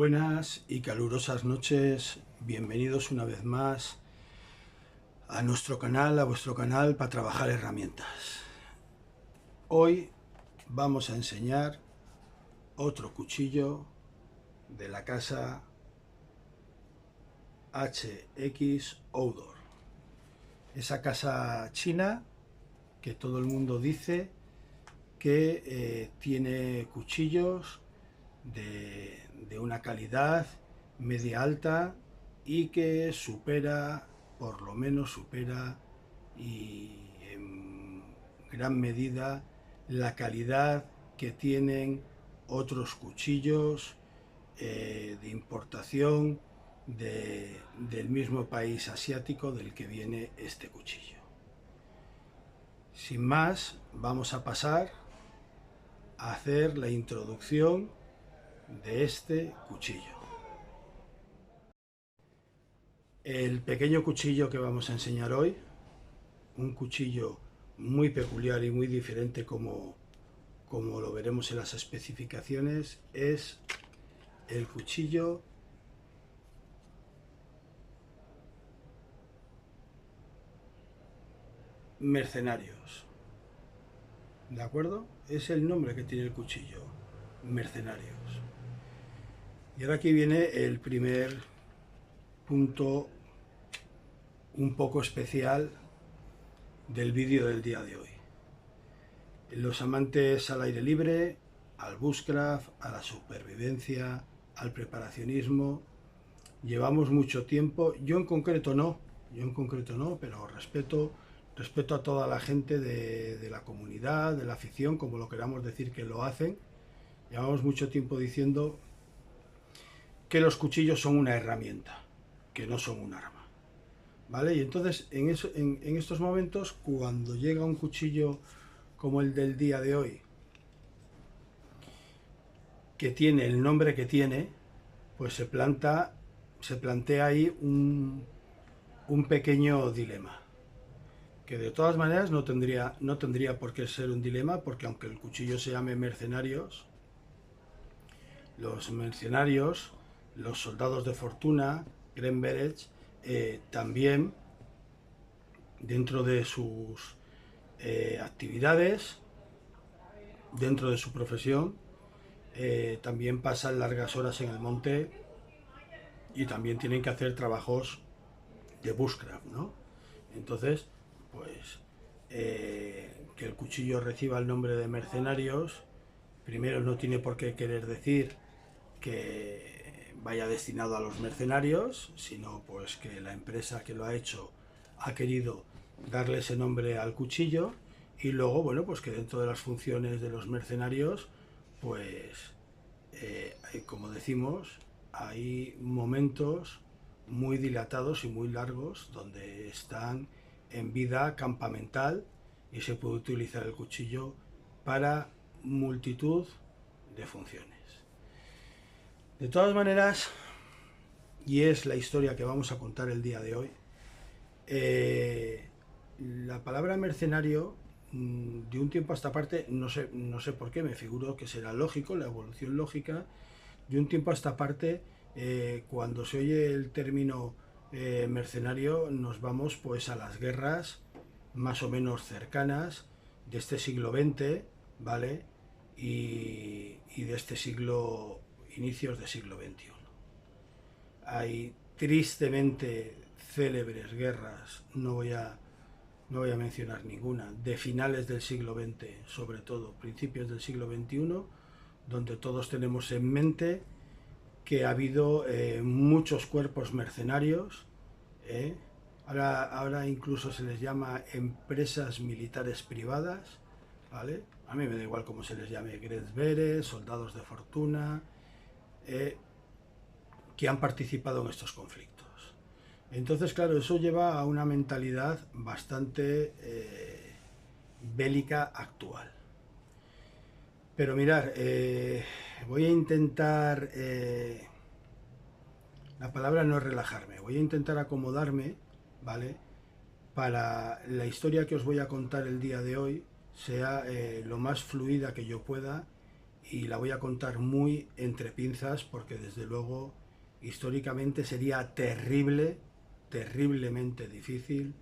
Buenas y calurosas noches, bienvenidos una vez más a nuestro canal, a vuestro canal para trabajar herramientas. Hoy vamos a enseñar otro cuchillo de la casa HX Outdoor. Esa casa china que todo el mundo dice que tiene cuchillos de una calidad media alta y que por lo menos supera y en gran medida la calidad que tienen otros cuchillos de importación del mismo país asiático del que viene este cuchillo. Sin más, vamos a pasar a hacer la introducción de este cuchillo. El pequeño cuchillo que vamos a enseñar hoy, un cuchillo muy peculiar y muy diferente como lo veremos en las especificaciones, es el cuchillo Mercenarios. ¿De acuerdo? Es el nombre que tiene el cuchillo, Mercenarios. Y ahora aquí viene el primer punto un poco especial del vídeo del día de hoy. Los amantes al aire libre, al bushcraft, a la supervivencia, al preparacionismo, llevamos mucho tiempo, yo en concreto no, pero respeto a toda la gente de la comunidad, de la afición, como lo queramos decir, que lo hacen. Llevamos mucho tiempo diciendo que los cuchillos son una herramienta, que no son un arma, ¿vale? Y entonces en estos momentos, cuando llega un cuchillo como el del día de hoy, que tiene el nombre que tiene, pues se plantea ahí un pequeño dilema, que de todas maneras no tendría por qué ser un dilema, porque aunque el cuchillo se llame Mercenarios, los mercenarios, los soldados de fortuna, Green Berets, también dentro de sus actividades, dentro de su profesión, también pasan largas horas en el monte y también tienen que hacer trabajos de bushcraft, ¿no? Entonces, pues que el cuchillo reciba el nombre de Mercenarios, primero no tiene por qué querer decir que vaya destinado a los mercenarios, sino pues que la empresa que lo ha hecho ha querido darle ese nombre al cuchillo. Y luego, bueno, pues que dentro de las funciones de los mercenarios, pues como decimos, hay momentos muy dilatados y muy largos donde están en vida campamental y se puede utilizar el cuchillo para multitud de funciones. De todas maneras, y es la historia que vamos a contar el día de hoy, la palabra mercenario, de un tiempo a esta parte, no sé por qué, me figuro que será lógico, la evolución lógica, de un tiempo a esta parte, cuando se oye el término mercenario, nos vamos pues a las guerras más o menos cercanas de este siglo XX, ¿vale? Y de este siglo, inicios del siglo XXI. Hay tristemente célebres guerras, no voy a mencionar ninguna, de finales del siglo XX, sobre todo principios del siglo XXI, donde todos tenemos en mente que ha habido muchos cuerpos mercenarios. Ahora incluso se les llama empresas militares privadas, ¿vale? A mí me da igual cómo se les llame, Grenzberes, soldados de fortuna, que han participado en estos conflictos. Entonces, claro, eso lleva a una mentalidad bastante bélica actual. Pero mirar, voy a intentar, la palabra no es relajarme, voy a intentar acomodarme, ¿vale? Para la historia que os voy a contar el día de hoy sea lo más fluida que yo pueda y la voy a contar muy entre pinzas porque desde luego históricamente sería terrible, terriblemente difícil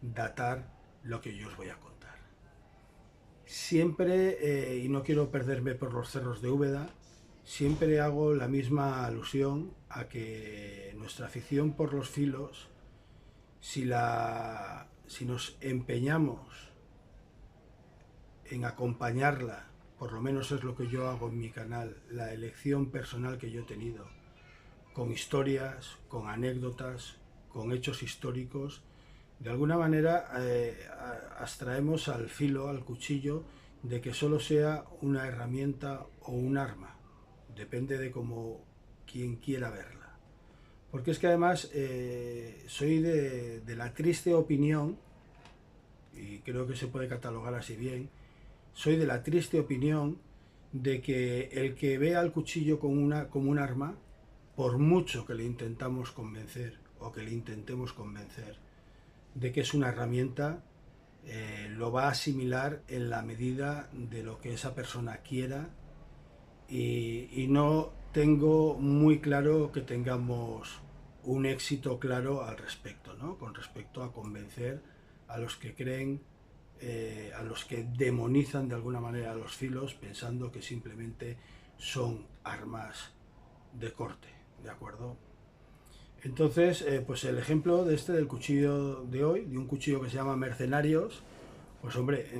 datar lo que yo os voy a contar. Siempre, y no quiero perderme por los cerros de Úbeda, siempre hago la misma alusión a que nuestra afición por los filos, si nos empeñamos en acompañarla, por lo menos es lo que yo hago en mi canal, la elección personal que yo he tenido, con historias, con anécdotas, con hechos históricos, de alguna manera abstraemos al filo, al cuchillo, de que solo sea una herramienta o un arma, depende de cómo quien quiera verla. Porque es que además soy de la triste opinión, y creo que se puede catalogar así bien, soy de la triste opinión de que el que vea al cuchillo como un arma, por mucho que le intentamos convencer o que le intentemos convencer de que es una herramienta, lo va a asimilar en la medida de lo que esa persona quiera y no tengo muy claro que tengamos un éxito claro al respecto, ¿no? Con respecto a convencer a los que creen, a los que demonizan de alguna manera a los filos pensando que simplemente son armas de corte, ¿de acuerdo? Entonces, pues el ejemplo de del cuchillo de hoy, de un cuchillo que se llama Mercenarios, pues hombre,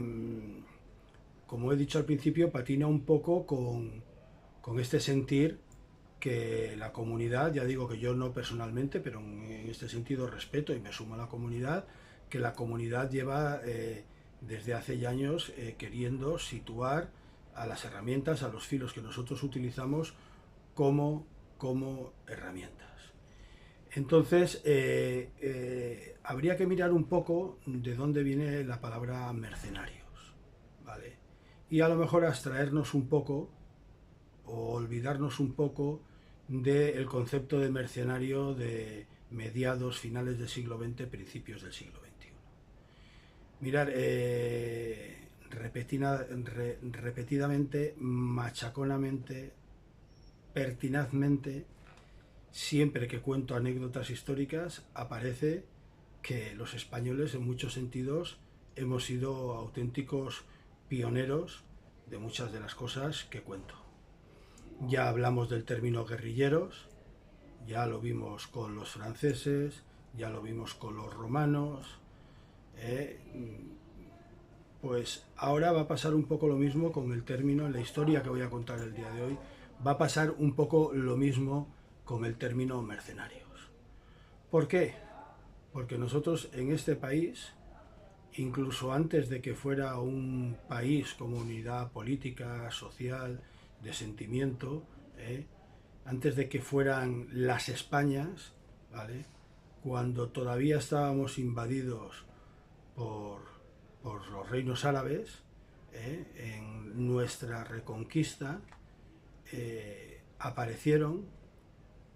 como he dicho al principio, patina un poco con este sentir que la comunidad, ya digo que yo no personalmente, pero en este sentido respeto y me sumo a la comunidad, que la comunidad lleva desde hace ya años queriendo situar a las herramientas, a los filos que nosotros utilizamos como herramientas. Entonces, habría que mirar un poco de dónde viene la palabra mercenarios, ¿vale? Y a lo mejor abstraernos un poco o olvidarnos un poco del concepto de mercenario de mediados, finales del siglo XX, principios del siglo XXI. Mirar, repetidamente, machaconamente, pertinazmente, siempre que cuento anécdotas históricas, aparece que los españoles en muchos sentidos hemos sido auténticos pioneros de muchas de las cosas que cuento. Ya hablamos del término guerrilleros, ya lo vimos con los franceses, ya lo vimos con los romanos, pues ahora va a pasar un poco lo mismo con el término, en la historia que voy a contar el día de hoy, va a pasar un poco lo mismo con el término mercenarios. ¿Por qué? Porque nosotros en este país, incluso antes de que fuera un país como unidad política, social, de sentimiento, antes de que fueran las Españas, ¿vale? Cuando todavía estábamos invadidos por los reinos árabes, en nuestra reconquista aparecieron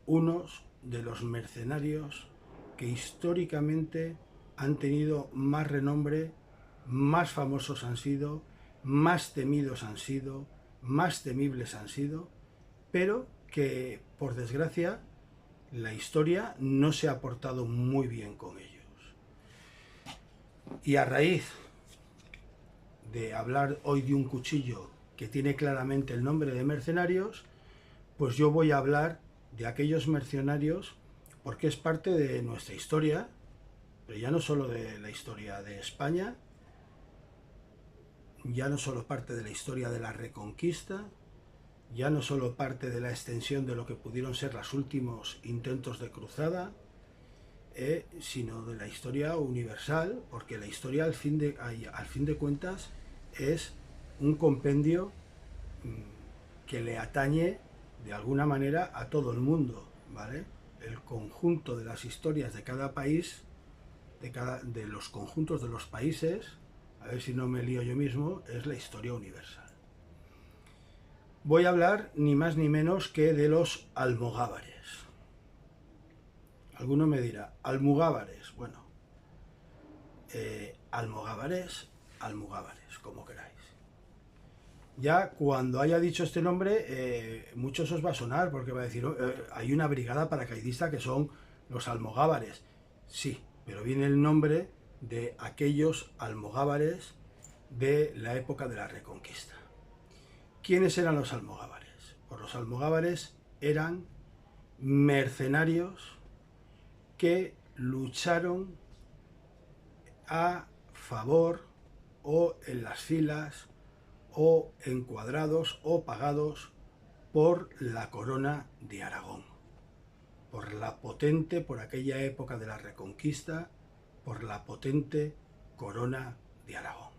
unos de los mercenarios que históricamente han tenido más renombre, más famosos han sido, más temidos han sido, más temibles han sido, pero que por desgracia la historia no se ha portado muy bien con ellos. Y a raíz de hablar hoy de un cuchillo que tiene claramente el nombre de mercenarios, pues yo voy a hablar de aquellos mercenarios porque es parte de nuestra historia, pero ya no solo de la historia de España, ya no solo parte de la historia de la Reconquista, ya no solo parte de la extensión de lo que pudieron ser los últimos intentos de cruzada, sino de la historia universal, porque la historia al fin de cuentas es un compendio que le atañe de alguna manera a todo el mundo, ¿vale? El conjunto de las historias de cada país, de los conjuntos de los países, a ver si no me lío yo mismo, es la historia universal. Voy a hablar ni más ni menos que de los almogávares. Alguno me dirá, almogávares, bueno, almogávares, como queráis. Ya cuando haya dicho este nombre, muchos os va a sonar porque va a decir, hay una brigada paracaidista que son los almogávares. Sí, pero viene el nombre de aquellos almogávares de la época de la Reconquista. ¿Quiénes eran los almogávares? Pues los almogávares eran mercenarios que lucharon a favor o en las filas o encuadrados o pagados por la corona de Aragón, por aquella época de la Reconquista, por la potente corona de Aragón.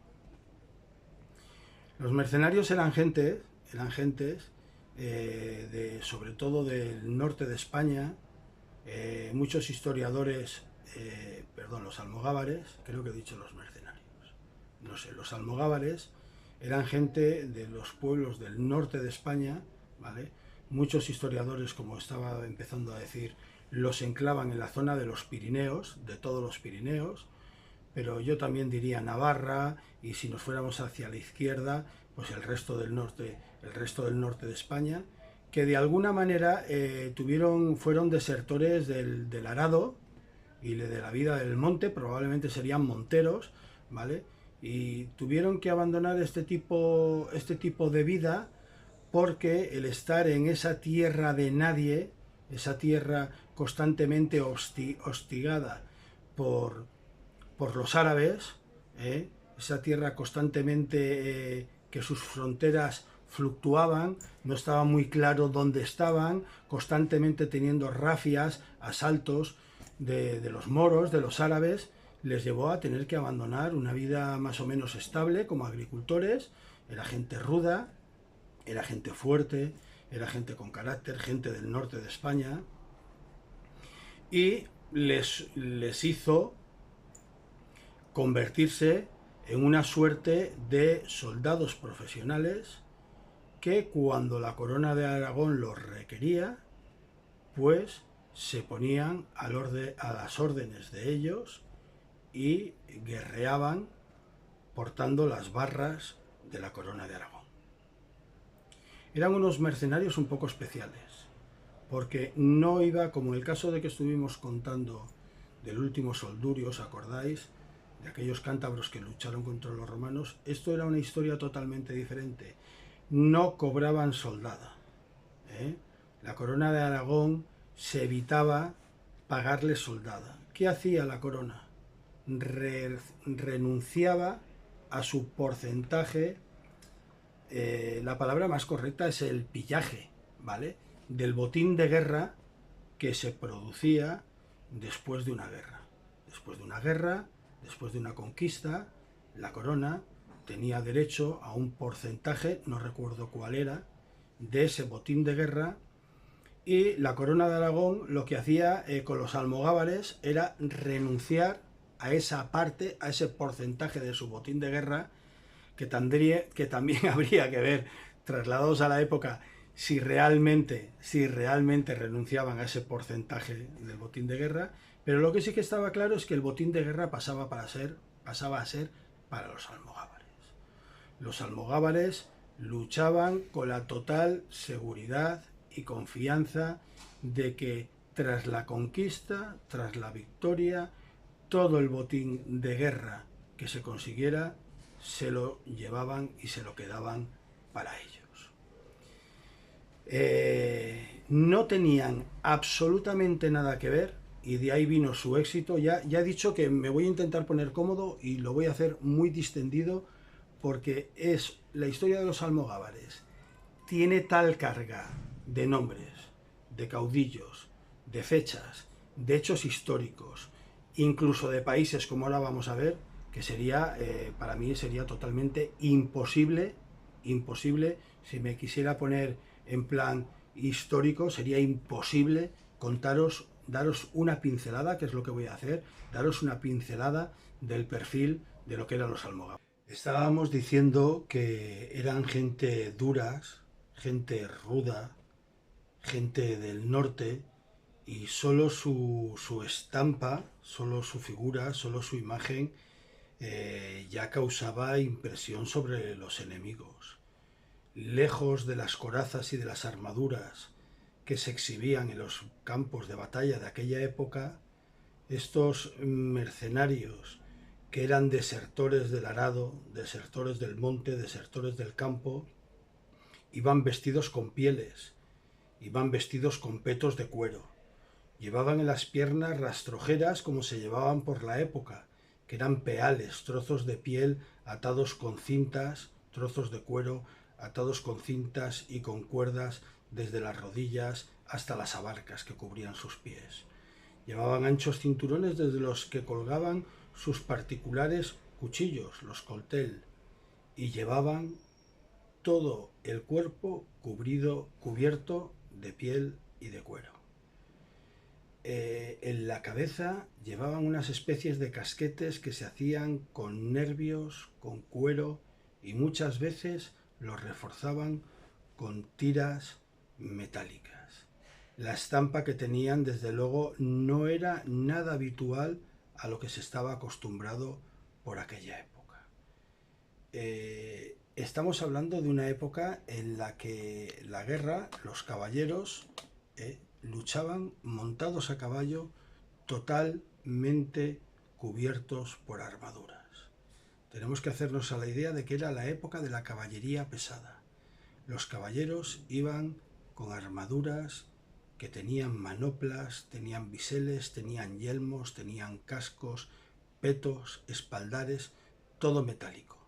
Los mercenarios eran gentes sobre todo del norte de España. Muchos historiadores, los almogávares, creo que he dicho los mercenarios, no sé, los almogávares eran gente de los pueblos del norte de España, ¿vale? Muchos historiadores, como estaba empezando a decir, los enclavan en la zona de los Pirineos, de todos los Pirineos, pero yo también diría Navarra, y si nos fuéramos hacia la izquierda, pues el resto del norte de España, que de alguna manera fueron desertores del arado y de la vida del monte, probablemente serían monteros, ¿vale? Y tuvieron que abandonar este tipo de vida porque el estar en esa tierra de nadie, esa tierra constantemente hostigada por, los árabes, esa tierra constantemente que sus fronteras fluctuaban, no estaba muy claro dónde estaban, constantemente teniendo rafias, asaltos de los moros, de los árabes, les llevó a tener que abandonar una vida más o menos estable como agricultores. Era gente ruda, era gente fuerte, era gente con carácter, gente del norte de España, y les hizo convertirse en una suerte de soldados profesionales que cuando la corona de Aragón los requería, pues se ponían a las órdenes de ellos y guerreaban portando las barras de la corona de Aragón. Eran unos mercenarios un poco especiales, porque no iba, como en el caso de que estuvimos contando del último Soldurio, ¿os acordáis? De aquellos cántabros que lucharon contra los romanos. Esto era una historia totalmente diferente. No cobraban soldada, ¿eh? La corona de Aragón se evitaba pagarle soldada. ¿Qué hacía la corona? Renunciaba a su porcentaje, la palabra más correcta es el pillaje, ¿vale? Del botín de guerra que se producía después de una guerra. Después de una conquista, la corona tenía derecho a un porcentaje, no recuerdo cuál era, de ese botín de guerra, y la corona de Aragón lo que hacía con los almogávares era renunciar a esa parte, a ese porcentaje de su botín de guerra, que también habría que ver, trasladados a la época, si realmente renunciaban a ese porcentaje del botín de guerra. Pero lo que sí que estaba claro es que el botín de guerra pasaba a ser para los almogávares. Los almogávares luchaban con la total seguridad y confianza de que tras la conquista, tras la victoria, todo el botín de guerra que se consiguiera se lo llevaban y se lo quedaban para ellos. No tenían absolutamente nada que ver, y de ahí vino su éxito. Ya he dicho que me voy a intentar poner cómodo y lo voy a hacer muy distendido, porque es la historia de los almogávares. Tiene tal carga de nombres, de caudillos, de fechas, de hechos históricos, incluso de países, como ahora vamos a ver, que para mí sería totalmente imposible, si me quisiera poner en plan histórico, sería imposible daros una pincelada, que es lo que voy a hacer, daros una pincelada del perfil de lo que eran los almogávares. Estábamos diciendo que eran gente duras, gente ruda, gente del norte, y solo su estampa, solo su figura, solo su imagen ya causaba impresión sobre los enemigos. lejos de las corazas y de las armaduras que se exhibían en los campos de batalla de aquella época, estos mercenarios que eran desertores del arado, desertores del monte, desertores del campo, iban vestidos con pieles, iban vestidos con petos de cuero, llevaban en las piernas rastrojeras como se llevaban por la época, que eran peales, trozos de piel atados con cintas, trozos de cuero atados con cintas y con cuerdas desde las rodillas hasta las abarcas que cubrían sus pies. Llevaban anchos cinturones desde los que colgaban sus particulares cuchillos, los coltel, y llevaban todo el cuerpo cubierto de piel y de cuero. En la cabeza llevaban unas especies de casquetes que se hacían con nervios, con cuero, y muchas veces los reforzaban con tiras metálicas. La estampa que tenían, desde luego, no era nada habitual a lo que se estaba acostumbrado por aquella época. Estamos hablando de una época en la que la guerra, los caballeros, luchaban montados a caballo, totalmente cubiertos por armaduras. Tenemos que hacernos a la idea de que era la época de la caballería pesada. Los caballeros iban con armaduras que tenían manoplas, tenían biseles, tenían yelmos, tenían cascos, petos, espaldares, todo metálico.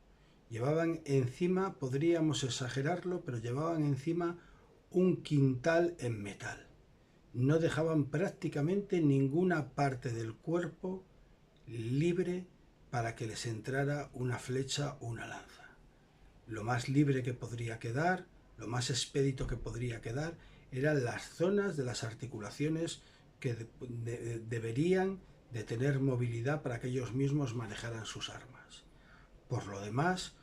Llevaban encima, podríamos exagerarlo, pero llevaban encima un quintal en metal. No dejaban prácticamente ninguna parte del cuerpo libre para que les entrara una flecha o una lanza. Lo más libre que podría quedar, lo más expedito que podría quedar, eran las zonas de las articulaciones que deberían de tener movilidad para que ellos mismos manejaran sus armas. Por lo demás,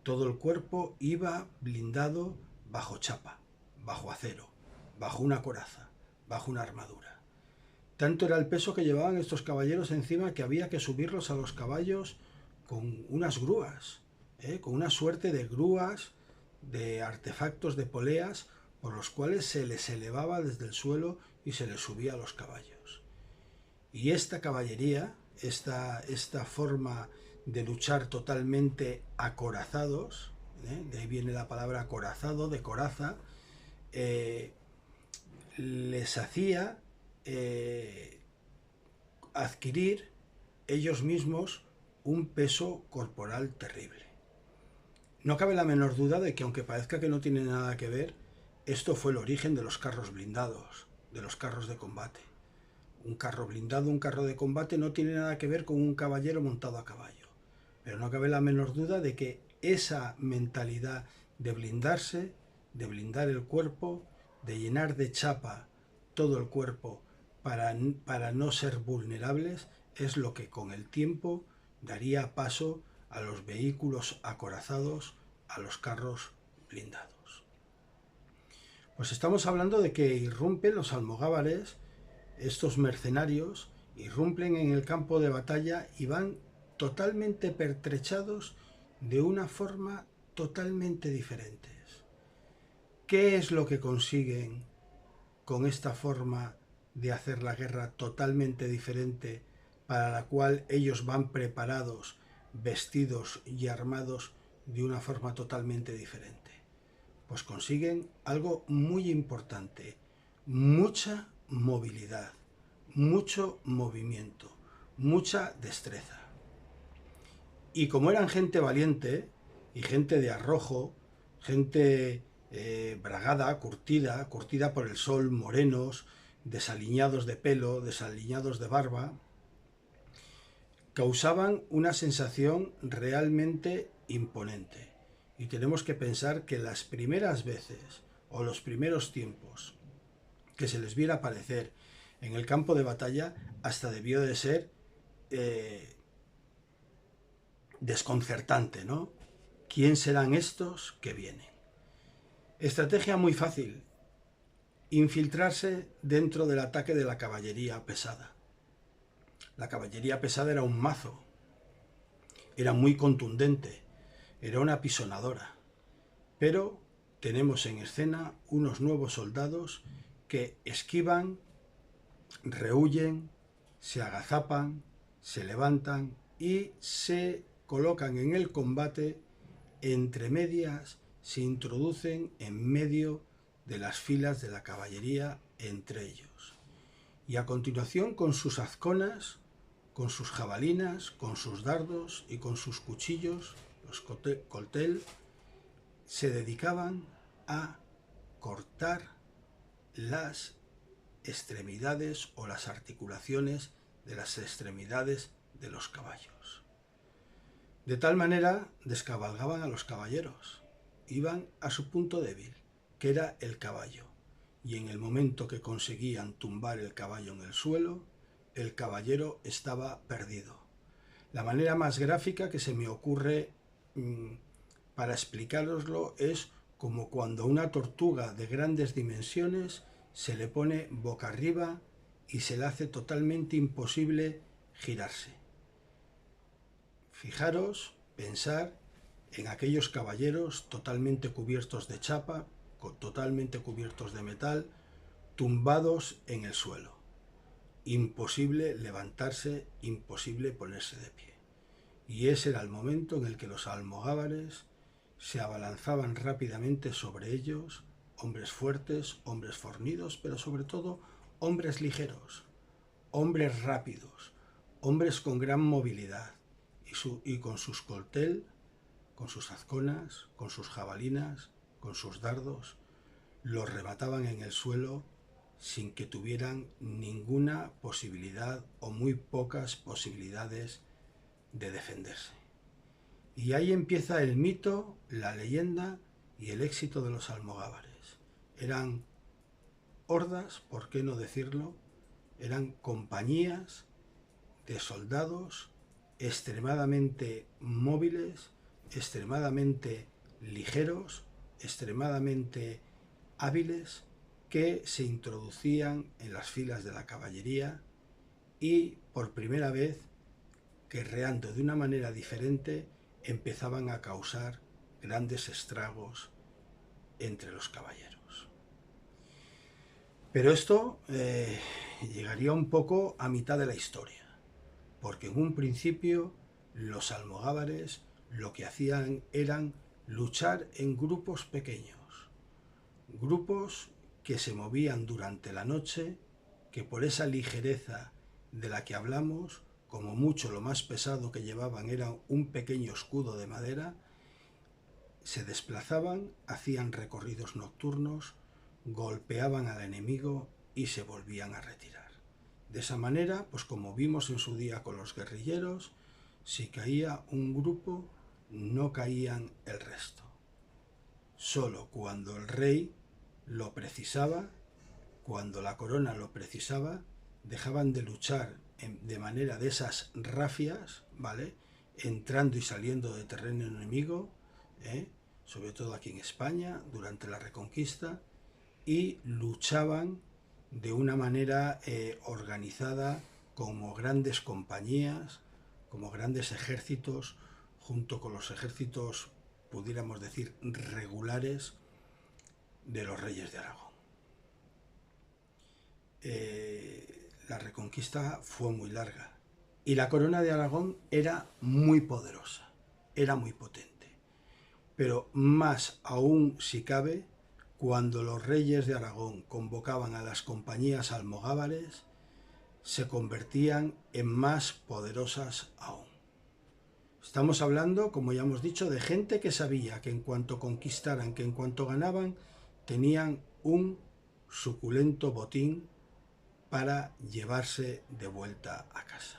todo el cuerpo iba blindado bajo chapa, bajo acero, bajo una coraza, bajo una armadura. Tanto era el peso que llevaban estos caballeros encima que había que subirlos a los caballos con unas grúas, con una suerte de grúas, de artefactos de poleas, por los cuales se les elevaba desde el suelo y se les subía a los caballos. Y esta caballería, esta forma de luchar totalmente acorazados, de ahí viene la palabra acorazado, de coraza, les hacía adquirir ellos mismos un peso corporal terrible. No cabe la menor duda de que, aunque parezca que no tiene nada que ver, esto fue el origen de los carros blindados, de los carros de combate. Un carro blindado, un carro de combate no tiene nada que ver con un caballero montado a caballo. Pero no cabe la menor duda de que esa mentalidad de blindarse, de blindar el cuerpo, de llenar de chapa todo el cuerpo para no ser vulnerables, es lo que con el tiempo daría paso a los vehículos acorazados, a los carros blindados. Pues estamos hablando de que irrumpen los almogávares, estos mercenarios, irrumpen en el campo de batalla y van totalmente pertrechados de una forma totalmente diferente. ¿Qué es lo que consiguen con esta forma de hacer la guerra totalmente diferente, para la cual ellos van preparados, vestidos y armados de una forma totalmente diferente? Pues consiguen algo muy importante: mucha movilidad, mucho movimiento, mucha destreza. Y como eran gente valiente y gente de arrojo, gente bragada, curtida por el sol, morenos, desaliñados de pelo, desaliñados de barba, causaban una sensación realmente imponente. Y tenemos que pensar que las primeras veces o los primeros tiempos que se les viera aparecer en el campo de batalla, hasta debió de ser desconcertante, ¿no? ¿Quién serán estos que vienen? Estrategia muy fácil: infiltrarse dentro del ataque de la caballería pesada. La caballería pesada era un mazo, era muy contundente, era una pisonadora, pero tenemos en escena unos nuevos soldados que esquivan, rehuyen, se agazapan, se levantan y se colocan en el combate entre medias, se introducen en medio de las filas de la caballería entre ellos. Y a continuación, con sus azconas, con sus jabalinas, con sus dardos y con sus cuchillos, los coltel, se dedicaban a cortar las extremidades o las articulaciones de las extremidades de los caballos. De tal manera descabalgaban a los caballeros, iban a su punto débil, que era el caballo, y en el momento que conseguían tumbar el caballo en el suelo, el caballero estaba perdido. La manera más gráfica que se me ocurre para explicároslo es como cuando una tortuga de grandes dimensiones se le pone boca arriba y se le hace totalmente imposible girarse. Fijaros, pensar en aquellos caballeros totalmente cubiertos de chapa, totalmente cubiertos de metal, tumbados en el suelo. Imposible levantarse, imposible ponerse de pie. Y ese era el momento en el que los almogávares se abalanzaban rápidamente sobre ellos, hombres fuertes, hombres fornidos, pero sobre todo hombres ligeros, hombres rápidos, hombres con gran movilidad y con sus coltel, con sus azconas, con sus jabalinas, con sus dardos, los remataban en el suelo sin que tuvieran ninguna posibilidad o muy pocas posibilidades de defenderse. Y ahí empieza el mito, la leyenda y el éxito de los almogávares. Eran hordas, por qué no decirlo, eran compañías de soldados extremadamente móviles, extremadamente ligeros, extremadamente hábiles, que se introducían en las filas de la caballería y por primera vez, guerreando de una manera diferente, empezaban a causar grandes estragos entre los caballeros. Pero esto llegaría un poco a mitad de la historia, porque en un principio los almogávares lo que hacían eran luchar en grupos pequeños, grupos que se movían durante la noche, que por esa ligereza de la que hablamos, como mucho lo más pesado que llevaban era un pequeño escudo de madera, se desplazaban, hacían recorridos nocturnos, golpeaban al enemigo y se volvían a retirar. De esa manera, pues como vimos en su día con los guerrilleros, si caía un grupo, no caían el resto. Solo cuando el rey lo precisaba, cuando la corona lo precisaba, dejaban de luchar de manera de esas rafias, ¿vale? Entrando y saliendo de terreno enemigo, sobre todo aquí en España, durante la Reconquista, y luchaban de una manera organizada, como grandes compañías, como grandes ejércitos, junto con los ejércitos, pudiéramos decir, regulares de los reyes de Aragón. La Reconquista fue muy larga y la corona de Aragón era muy poderosa, era muy potente, pero más aún si cabe cuando los reyes de Aragón convocaban a las compañías almogávares, se convertían en más poderosas aún. Estamos hablando, como ya hemos dicho, de gente que sabía que en cuanto conquistaran, que en cuanto ganaban, tenían un suculento botín para llevarse de vuelta a casa.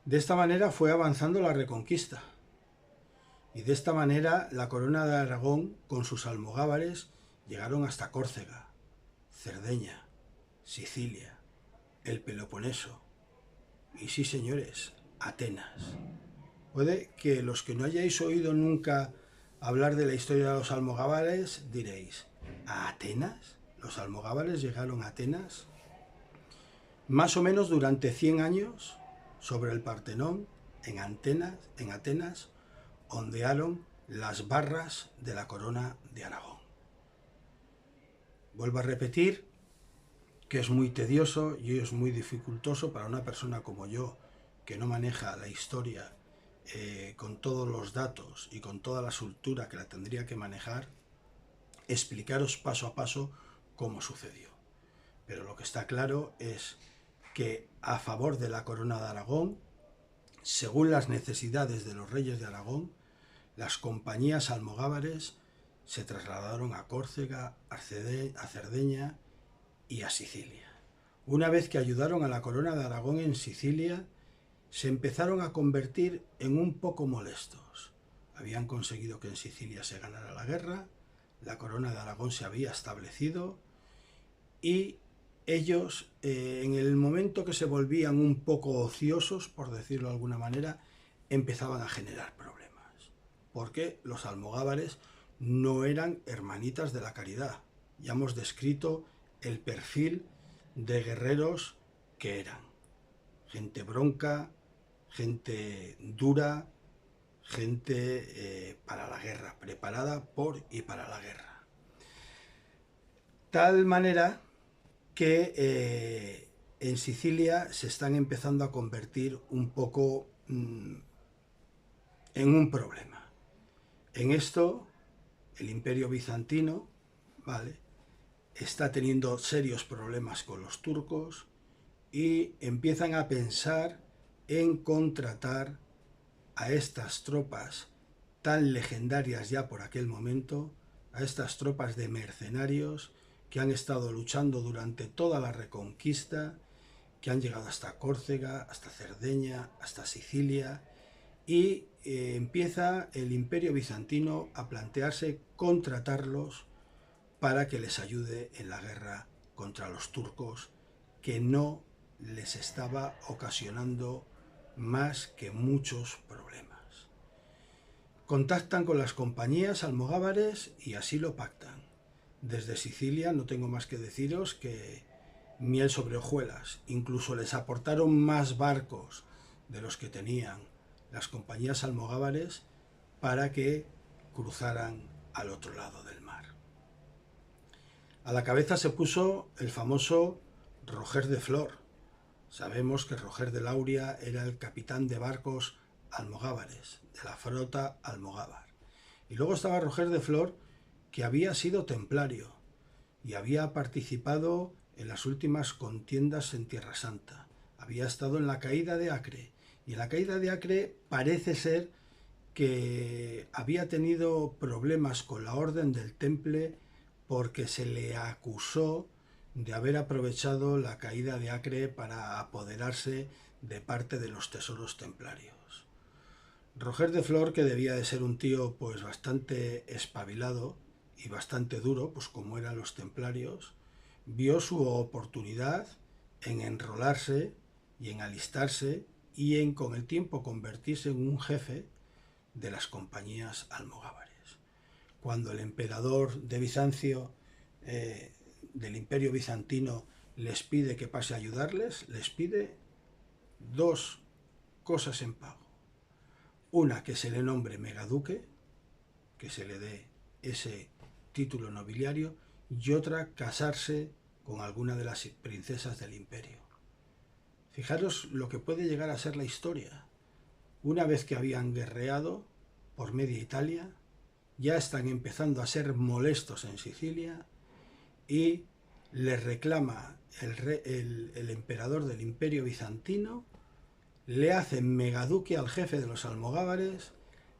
De esta manera fue avanzando la Reconquista. Y de esta manera la corona de Aragón, con sus almogávares, llegaron hasta Córcega, Cerdeña, Sicilia, el Peloponeso y, sí señores, Atenas. Puede que los que no hayáis oído nunca hablar de la historia de los almogávares diréis, ¿a Atenas? ¿Los almogávares llegaron a Atenas? Más o menos durante 100 años, sobre el Partenón, en Atenas, ondearon las barras de la corona de Aragón. Vuelvo a repetir que es muy tedioso y es muy dificultoso para una persona como yo, que no maneja la historia con todos los datos y con toda la soltura que la tendría que manejar, explicaros paso a paso cómo sucedió. Pero lo que está claro es que a favor de la corona de Aragón, según las necesidades de los reyes de Aragón, las compañías almogávares se trasladaron a Córcega, a Cerdeña y a Sicilia. Una vez que ayudaron a la corona de Aragón en Sicilia, se empezaron a convertir en un poco molestos. Habían conseguido que en Sicilia se ganara la guerra, la corona de Aragón se había establecido y ellos, en el momento que se volvían un poco ociosos, por decirlo de alguna manera, empezaban a generar problemas. Porque los almogávares no eran hermanitas de la caridad. Ya hemos descrito el perfil de guerreros que eran. Gente bronca, gente dura, gente para la guerra, preparada por y para la guerra. Tal manera que en Sicilia se están empezando a convertir un poco en un problema. En esto, el Imperio Bizantino, ¿vale?, está teniendo serios problemas con los turcos y empiezan a pensar en contratar a estas tropas tan legendarias ya por aquel momento, a estas tropas de mercenarios que han estado luchando durante toda la Reconquista, que han llegado hasta Córcega, hasta Cerdeña, hasta Sicilia, y empieza el Imperio Bizantino a plantearse contratarlos para que les ayude en la guerra contra los turcos, que no les estaba ocasionando más que muchos problemas. Contactan con las compañías almogávares y así lo pactan. Desde Sicilia no tengo más que deciros que miel sobre hojuelas. Incluso les aportaron más barcos de los que tenían las compañías almogávares para que cruzaran al otro lado del mar. A la cabeza se puso el famoso Roger de Flor. Sabemos que Roger de Lauria era el capitán de barcos almogávares, de la flota almogávar. Y luego estaba Roger de Flor, que había sido templario y había participado en las últimas contiendas en Tierra Santa. Había estado en la caída de Acre. Y en la caída de Acre parece ser que había tenido problemas con la Orden del Temple porque se le acusó de haber aprovechado la caída de Acre para apoderarse de parte de los tesoros templarios. Roger de Flor, que debía de ser un tío pues bastante espabilado y bastante duro, pues como eran los templarios, vio su oportunidad en enrolarse y en alistarse y en con el tiempo convertirse en un jefe de las compañías almogávares. Cuando el emperador de Bizancio, del Imperio Bizantino, les pide que pase a ayudarles, les pide dos cosas en pago. Una, que se le nombre megaduque, que se le dé ese título nobiliario, y otra, casarse con alguna de las princesas del imperio. Fijaros lo que puede llegar a ser la historia. Una vez que habían guerreado por media Italia, ya están empezando a ser molestos en Sicilia y les reclama el emperador del Imperio Bizantino, le hacen megaduque al jefe de los almogávares,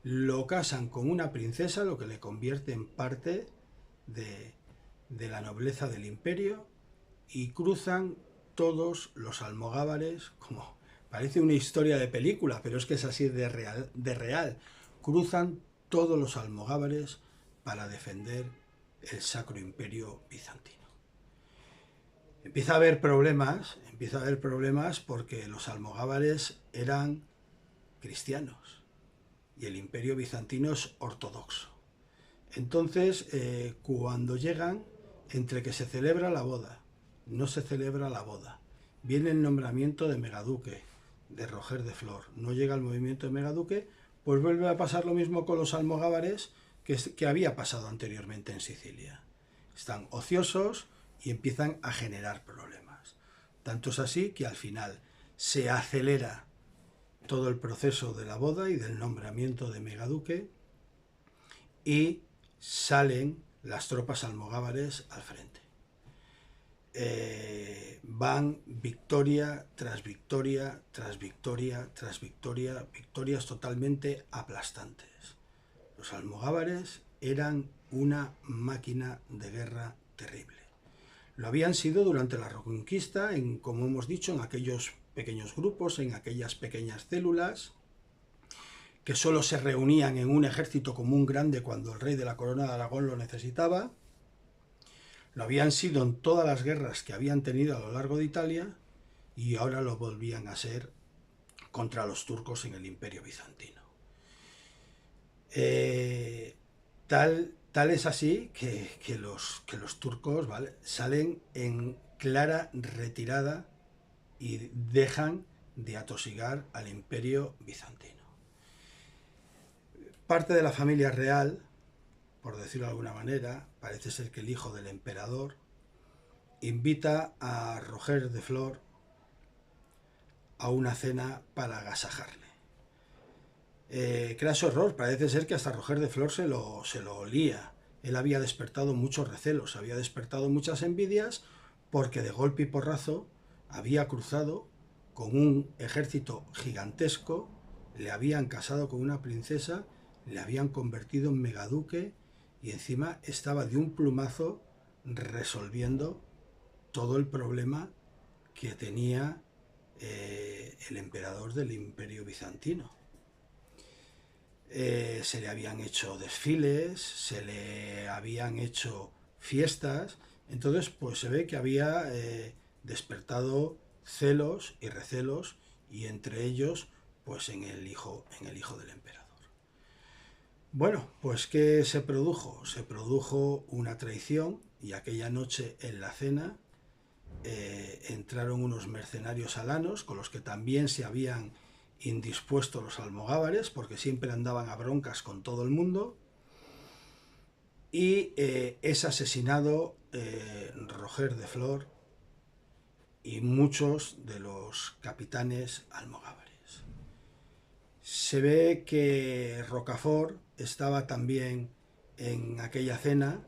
lo casan con una princesa, lo que le convierte en parte de la nobleza del imperio, y cruzan todos los almogávares, como parece una historia de película, pero es que es así de real, cruzan todos los almogávares para defender el Sacro Imperio Bizantino. Empieza a haber problemas porque los almogávares eran cristianos y el Imperio Bizantino es ortodoxo. Entonces, cuando llegan, entre que se celebra la boda, no se celebra la boda, viene el nombramiento de megaduque, de Roger de Flor, no llega el movimiento de megaduque pues vuelve a pasar lo mismo con los almogávares que había pasado anteriormente en Sicilia. Están ociosos y empiezan a generar problemas. Tanto es así que al final se acelera todo el proceso de la boda y del nombramiento de megaduque y salen las tropas almogávares al frente. Van victoria tras victoria, tras victoria, tras victoria, victorias totalmente aplastantes. Los almogávares eran una máquina de guerra terrible. Lo habían sido durante la Reconquista, como hemos dicho, en aquellos pequeños grupos, en aquellas pequeñas células, que solo se reunían en un ejército común grande cuando el rey de la Corona de Aragón lo necesitaba. Lo habían sido en todas las guerras que habían tenido a lo largo de Italia y ahora lo volvían a ser contra los turcos en el Imperio Bizantino. Tal es así que los turcos, ¿vale?, salen en clara retirada y dejan de atosigar al Imperio Bizantino. Parte de la familia real, por decirlo de alguna manera, parece ser que el hijo del emperador, invita a Roger de Flor a una cena para agasajarle. Craso error, parece ser que hasta Roger de Flor se lo olía. Él había despertado muchos recelos, había despertado muchas envidias, porque de golpe y porrazo había cruzado con un ejército gigantesco, le habían casado con una princesa, le habían convertido en megaduque y encima estaba de un plumazo resolviendo todo el problema que tenía el emperador del Imperio Bizantino. Se le habían hecho desfiles, se le habían hecho fiestas, entonces pues se ve que había despertado celos y recelos, y entre ellos pues en el hijo del emperador. Bueno, pues ¿qué se produjo? Se produjo una traición, y aquella noche en la cena entraron unos mercenarios alanos con los que también se habían indispuesto los almogávares, porque siempre andaban a broncas con todo el mundo, y es asesinado Roger de Flor y muchos de los capitanes almogávares. Se ve que Rocafort estaba también en aquella cena,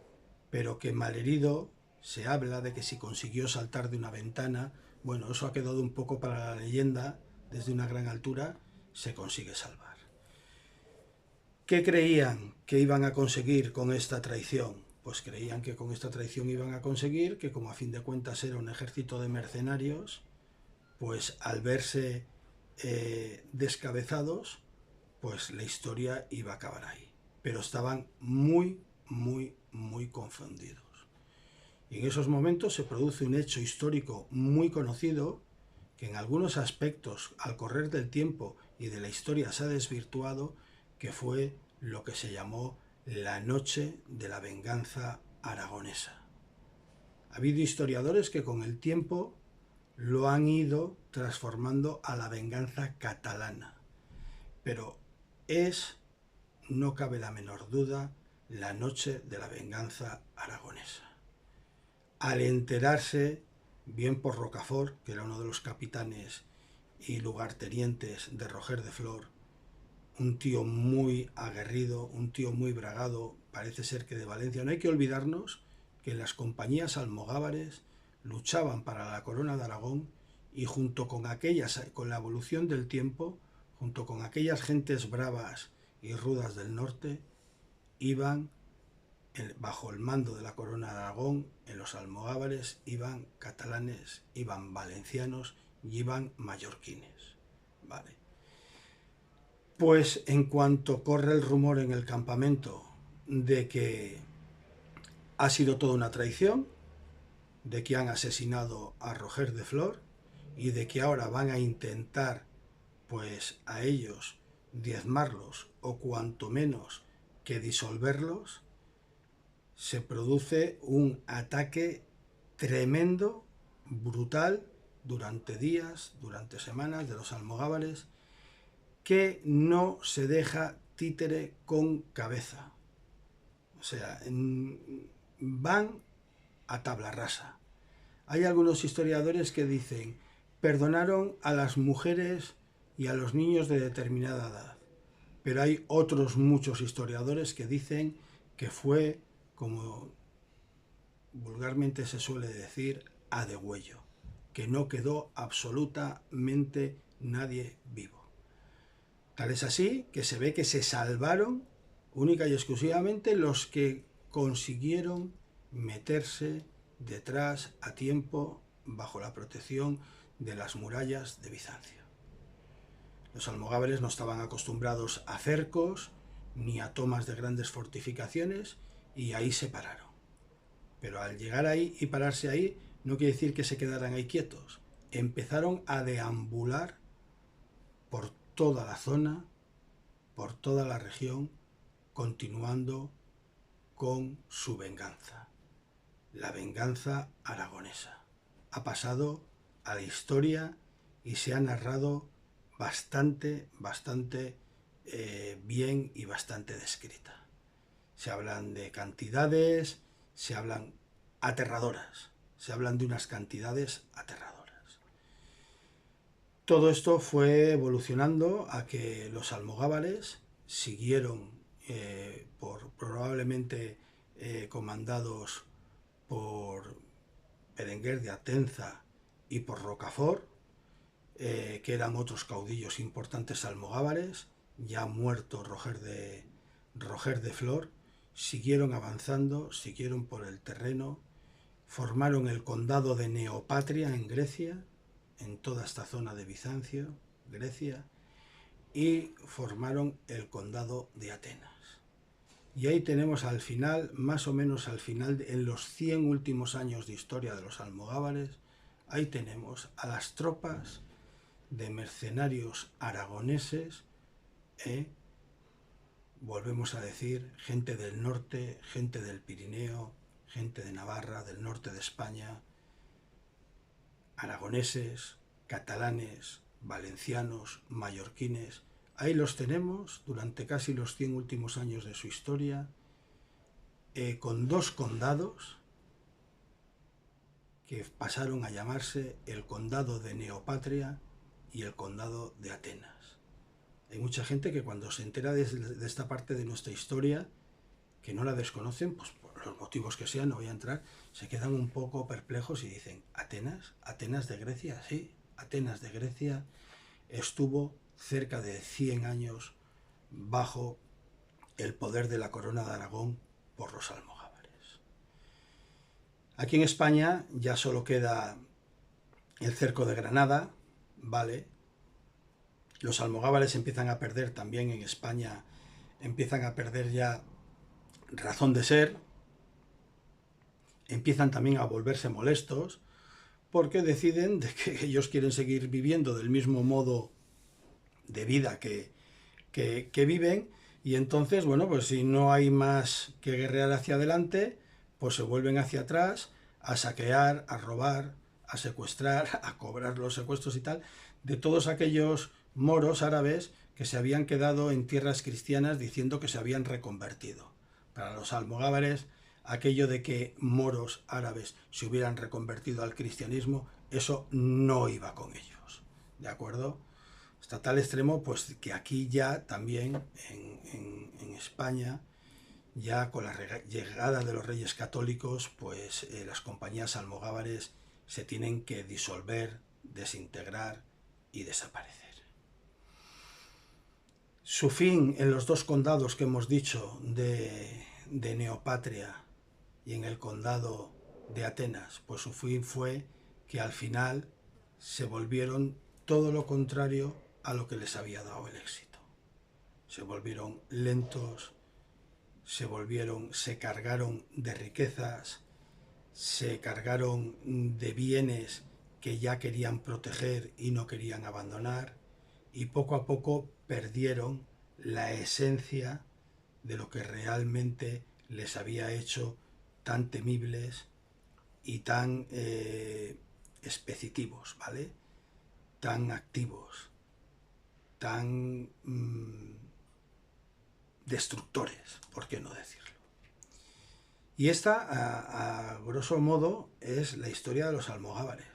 pero que malherido, se habla de que si consiguió saltar de una ventana. Bueno, eso ha quedado un poco para la leyenda. Desde una gran altura se consigue salvar. ¿Qué creían que iban a conseguir con esta traición? Pues creían que con esta traición iban a conseguir que, como a fin de cuentas era un ejército de mercenarios, pues al verse descabezados, pues la historia iba a acabar ahí. Pero estaban muy, muy, muy confundidos. Y en esos momentos se produce un hecho histórico muy conocido, que en algunos aspectos al correr del tiempo y de la historia se ha desvirtuado, que fue lo que se llamó la Noche de la Venganza Aragonesa. Ha habido historiadores que con el tiempo lo han ido transformando a la venganza catalana, pero es, no cabe la menor duda, la Noche de la Venganza Aragonesa. Al enterarse, bien por Rocafort, que era uno de los capitanes y lugartenientes de Roger de Flor, un tío muy aguerrido, un tío muy bragado, parece ser que de Valencia. No hay que olvidarnos que las compañías almogávares luchaban para la corona de Aragón, y junto con aquellas, con la evolución del tiempo, junto con aquellas gentes bravas y rudas del norte, iban bajo el mando de la corona de Aragón. En los almogávares iban catalanes, iban valencianos y iban mallorquines. Vale. Pues en cuanto corre el rumor en el campamento de que ha sido toda una traición, de que han asesinado a Roger de Flor y de que ahora van a intentar pues a ellos diezmarlos o cuanto menos que disolverlos, se produce un ataque tremendo, brutal, durante días, durante semanas, de los almogávares, que no se deja títere con cabeza. O sea, van a tabla rasa. Hay algunos historiadores que dicen, perdonaron a las mujeres y a los niños de determinada edad. Pero hay otros muchos historiadores que dicen que fue, como vulgarmente se suele decir, a degüello, que no quedó absolutamente nadie vivo. Tal es así que se ve que se salvaron única y exclusivamente los que consiguieron meterse detrás a tiempo bajo la protección de las murallas de Bizancio. Los almogávares no estaban acostumbrados a cercos ni a tomas de grandes fortificaciones y ahí se pararon. Pero al llegar ahí y pararse ahí no quiere decir que se quedaran ahí quietos. Empezaron a deambular por toda la zona, por toda la región, continuando con su venganza. La venganza aragonesa. Ha pasado a la historia y se ha narrado bastante bien y bastante descrita. Se hablan de cantidades, se hablan aterradoras, se hablan de unas cantidades aterradoras. Todo esto fue evolucionando a que los almogávares siguieron probablemente comandados por Berenguer de Atenza y por Rocafort, que eran otros caudillos importantes almogávares, ya muerto Roger de Flor, siguieron avanzando, siguieron por el terreno, formaron el condado de Neopatria en Grecia, en toda esta zona de Bizancio, Grecia, y formaron el condado de Atenas. Y ahí tenemos al final, más o menos al final, en los 100 últimos años de historia de los almogávares, ahí tenemos a las tropas de mercenarios aragoneses, volvemos a decir, gente del norte, gente del Pirineo, gente de Navarra, del norte de España, aragoneses, catalanes, valencianos, mallorquines. Ahí los tenemos durante casi los 100 últimos años de su historia, con dos condados que pasaron a llamarse el condado de Neopatria y el condado de Atenas. Hay mucha gente que cuando se entera de esta parte de nuestra historia, que no la desconocen, pues por los motivos que sean, no voy a entrar, se quedan un poco perplejos y dicen, ¿Atenas? ¿Atenas de Grecia? Sí, Atenas de Grecia estuvo cerca de 100 años bajo el poder de la corona de Aragón por los almogávares. Aquí en España ya solo queda el cerco de Granada, ¿vale? Los almogávares empiezan a perder también en España, empiezan a perder ya razón de ser, empiezan también a volverse molestos, porque deciden de que ellos quieren seguir viviendo del mismo modo de vida que viven, y entonces, bueno, pues si no hay más que guerrear hacia adelante, pues se vuelven hacia atrás a saquear, a robar, a secuestrar, a cobrar los secuestros y tal, de todos aquellos moros árabes que se habían quedado en tierras cristianas diciendo que se habían reconvertido. Para los almogávares, aquello de que moros árabes se hubieran reconvertido al cristianismo, eso no iba con ellos, ¿de acuerdo? Hasta tal extremo, pues que aquí ya también en España, ya con la llegada de los reyes católicos, pues las compañías almogávares se tienen que disolver, desintegrar y desaparecer. Su fin en los dos condados que hemos dicho de Neopatria y en el condado de Atenas, pues su fin fue que al final se volvieron todo lo contrario a lo que les había dado el éxito. Se volvieron lentos, se cargaron de riquezas, se cargaron de bienes que ya querían proteger y no querían abandonar, y poco a poco perdieron la esencia de lo que realmente les había hecho tan temibles y tan expeditivos, ¿vale? Tan activos, tan destructores, ¿por qué no decirlo? Y esta, a grosso modo, es la historia de los almogávares.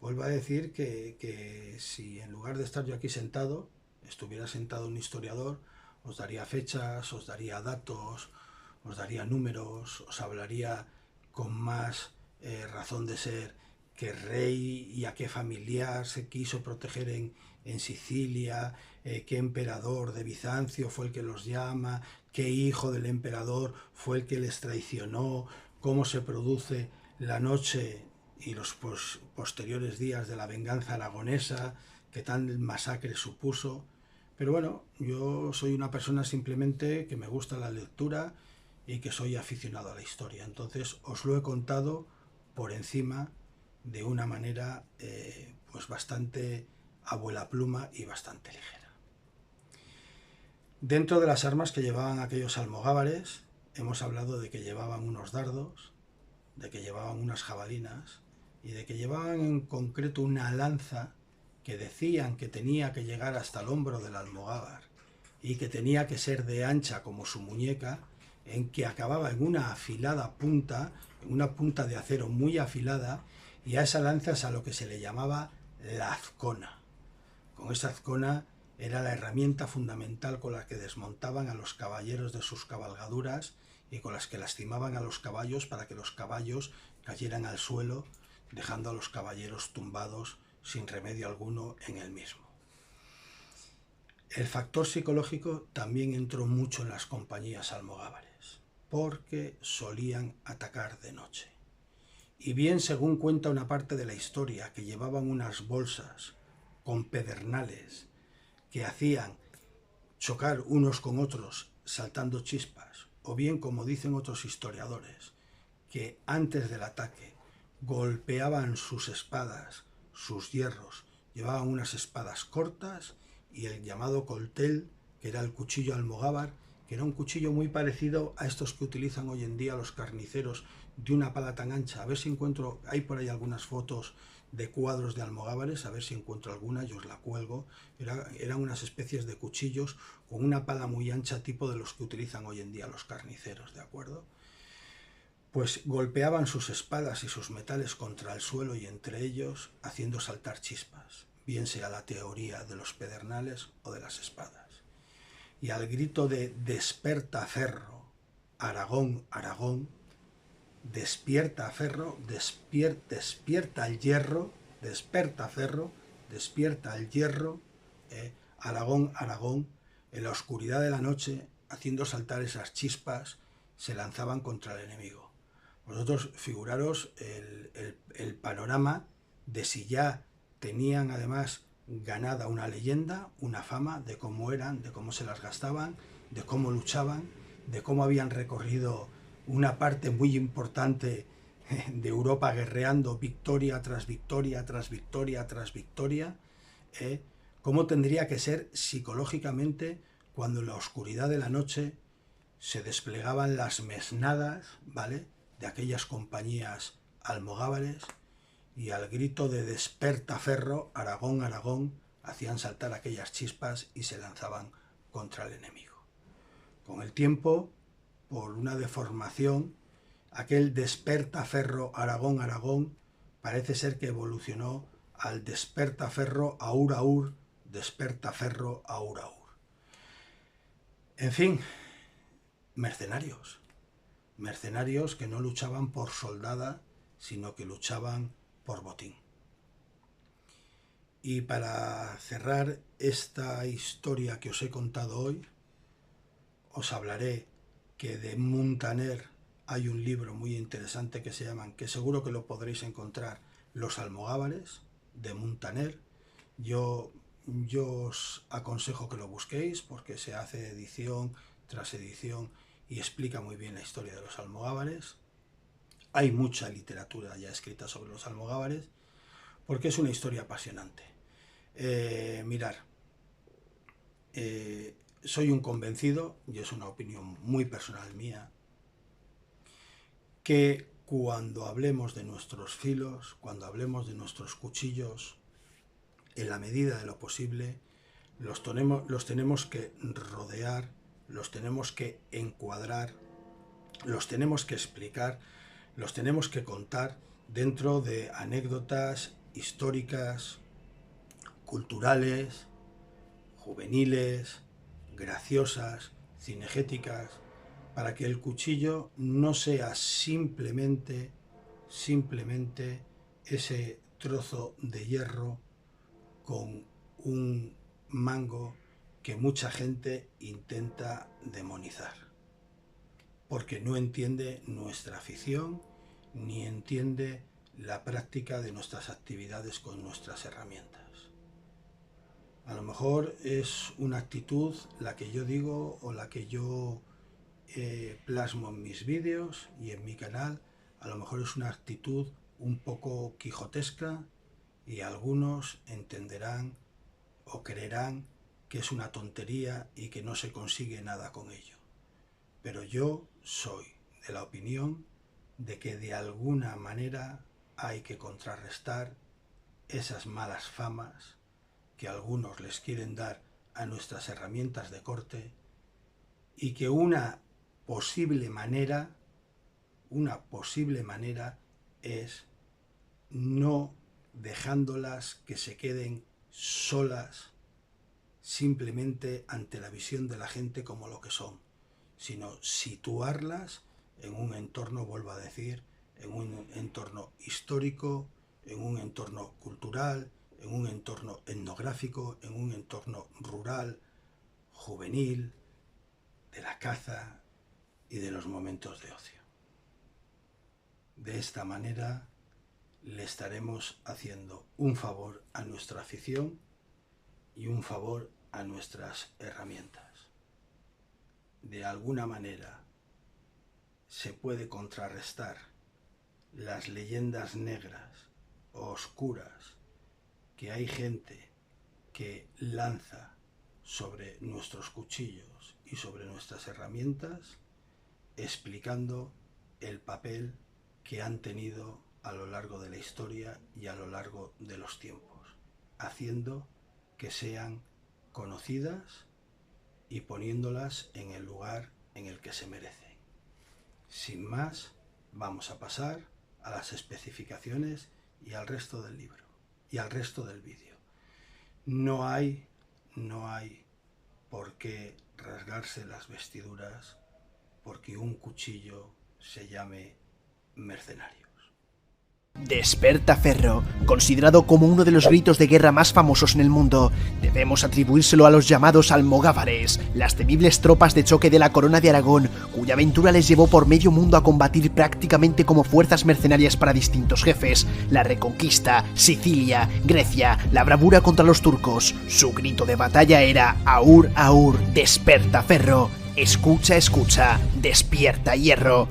Vuelvo a decir que si en lugar de estar yo aquí sentado, estuviera sentado un historiador, os daría fechas, os daría datos, os daría números, os hablaría con más razón de ser qué rey y a qué familiar se quiso proteger en Sicilia, qué emperador de Bizancio fue el que los llama, qué hijo del emperador fue el que les traicionó, cómo se produce la noche y los posteriores días de la venganza aragonesa, que tal masacre supuso. Pero bueno, yo soy una persona simplemente que me gusta la lectura y que soy aficionado a la historia. Entonces os lo he contado por encima de una manera pues bastante abuela pluma y bastante ligera. Dentro de las armas que llevaban aquellos almogávares, hemos hablado de que llevaban unos dardos, de que llevaban unas jabalinas y de que llevaban en concreto una lanza que decían que tenía que llegar hasta el hombro del almogávar y que tenía que ser de ancha como su muñeca, en que acababa en una afilada punta, en una punta de acero muy afilada, y a esa lanza es a lo que se le llamaba la azcona. Con esa azcona era la herramienta fundamental con la que desmontaban a los caballeros de sus cabalgaduras y con las que lastimaban a los caballos para que los caballos cayeran al suelo, dejando a los caballeros tumbados sin remedio alguno en el mismo. El factor psicológico también entró mucho en las compañías almogávares, porque solían atacar de noche. Y bien, según cuenta una parte de la historia, que llevaban unas bolsas con pedernales que hacían chocar unos con otros saltando chispas, o bien, como dicen otros historiadores, que antes del ataque golpeaban sus espadas, sus hierros, llevaban unas espadas cortas y el llamado coltel, que era el cuchillo almogávar, que era un cuchillo muy parecido a estos que utilizan hoy en día los carniceros, de una pala tan ancha. A ver si encuentro, hay por ahí algunas fotos de cuadros de almogávares, a ver si encuentro alguna, yo os la cuelgo. Eran unas especies de cuchillos con una pala muy ancha, tipo de los que utilizan hoy en día los carniceros, ¿de acuerdo? Pues golpeaban sus espadas y sus metales contra el suelo y entre ellos haciendo saltar chispas, bien sea la teoría de los pedernales o de las espadas. Y al grito de «Desperta, Ferro! Aragón, Aragón», despierta, Ferro, despierta el hierro, desperta, Ferro, despierta el hierro, Aragón, Aragón, en la oscuridad de la noche, haciendo saltar esas chispas, se lanzaban contra el enemigo. Vosotros figuraros el panorama de si ya tenían además ganada una leyenda, una fama de cómo eran, de cómo se las gastaban, de cómo luchaban, de cómo habían recorrido una parte muy importante de Europa guerreando victoria tras victoria, tras victoria, tras victoria, cómo tendría que ser psicológicamente cuando en la oscuridad de la noche se desplegaban las mesnadas, ¿vale?, de aquellas compañías almogávares, y al grito de «Desperta, Ferro! Aragón, Aragón», hacían saltar aquellas chispas y se lanzaban contra el enemigo. Con el tiempo, por una deformación, aquel «Desperta, Ferro! Aragón, Aragón» parece ser que evolucionó al «Desperta, Ferro! Aur, Aur», «Desperta, Ferro! Aur, Aur». En fin, mercenarios. Mercenarios que no luchaban por soldada, sino que luchaban por botín. Y para cerrar esta historia que os he contado hoy, os hablaré que de Muntaner hay un libro muy interesante que se llama, que seguro que lo podréis encontrar, Los almogávares, de Muntaner. Yo os aconsejo que lo busquéis porque se hace edición tras edición y explica muy bien la historia de los almogávares. Hay mucha literatura ya escrita sobre los almogávares porque es una historia apasionante. Mirar, soy un convencido, y es una opinión muy personal mía, que cuando hablemos de nuestros filos, cuando hablemos de nuestros cuchillos, en la medida de lo posible, los tenemos que rodear, los tenemos que encuadrar, los tenemos que explicar, los tenemos que contar dentro de anécdotas históricas, culturales, juveniles, graciosas, cinegéticas, para que el cuchillo no sea simplemente ese trozo de hierro con un mango que mucha gente intenta demonizar, porque no entiende nuestra afición ni entiende la práctica de nuestras actividades con nuestras herramientas. A lo mejor es una actitud la que yo digo o la que yo plasmo en mis vídeos y en mi canal. A lo mejor es una actitud un poco quijotesca y algunos entenderán o creerán que es una tontería y que no se consigue nada con ello. Pero yo soy de la opinión de que de alguna manera hay que contrarrestar esas malas famas que algunos les quieren dar a nuestras herramientas de corte, y que una posible manera es no dejándolas que se queden solas simplemente ante la visión de la gente como lo que son, sino situarlas en un entorno, vuelvo a decir, en un entorno histórico, en un entorno cultural, en un entorno etnográfico, en un entorno rural, juvenil, de la caza y de los momentos de ocio. De esta manera le estaremos haciendo un favor a nuestra afición y un favor a nuestras herramientas. De alguna manera se puede contrarrestar las leyendas negras o oscuras que hay gente que lanza sobre nuestros cuchillos y sobre nuestras herramientas, explicando el papel que han tenido a lo largo de la historia y a lo largo de los tiempos, haciendo que sean conocidas y poniéndolas en el lugar en el que se merecen. Sin más, vamos a pasar a las especificaciones y al resto del libro y al resto del vídeo. No hay por qué rasgarse las vestiduras porque un cuchillo se llame mercenario. Despertaferro, considerado como uno de los gritos de guerra más famosos en el mundo, debemos atribuírselo a los llamados almogávares, las temibles tropas de choque de la Corona de Aragón, cuya aventura les llevó por medio mundo a combatir prácticamente como fuerzas mercenarias para distintos jefes: la Reconquista, Sicilia, Grecia, la bravura contra los turcos. Su grito de batalla era Aur, Aur, Despertaferro, escucha, escucha, despierta hierro.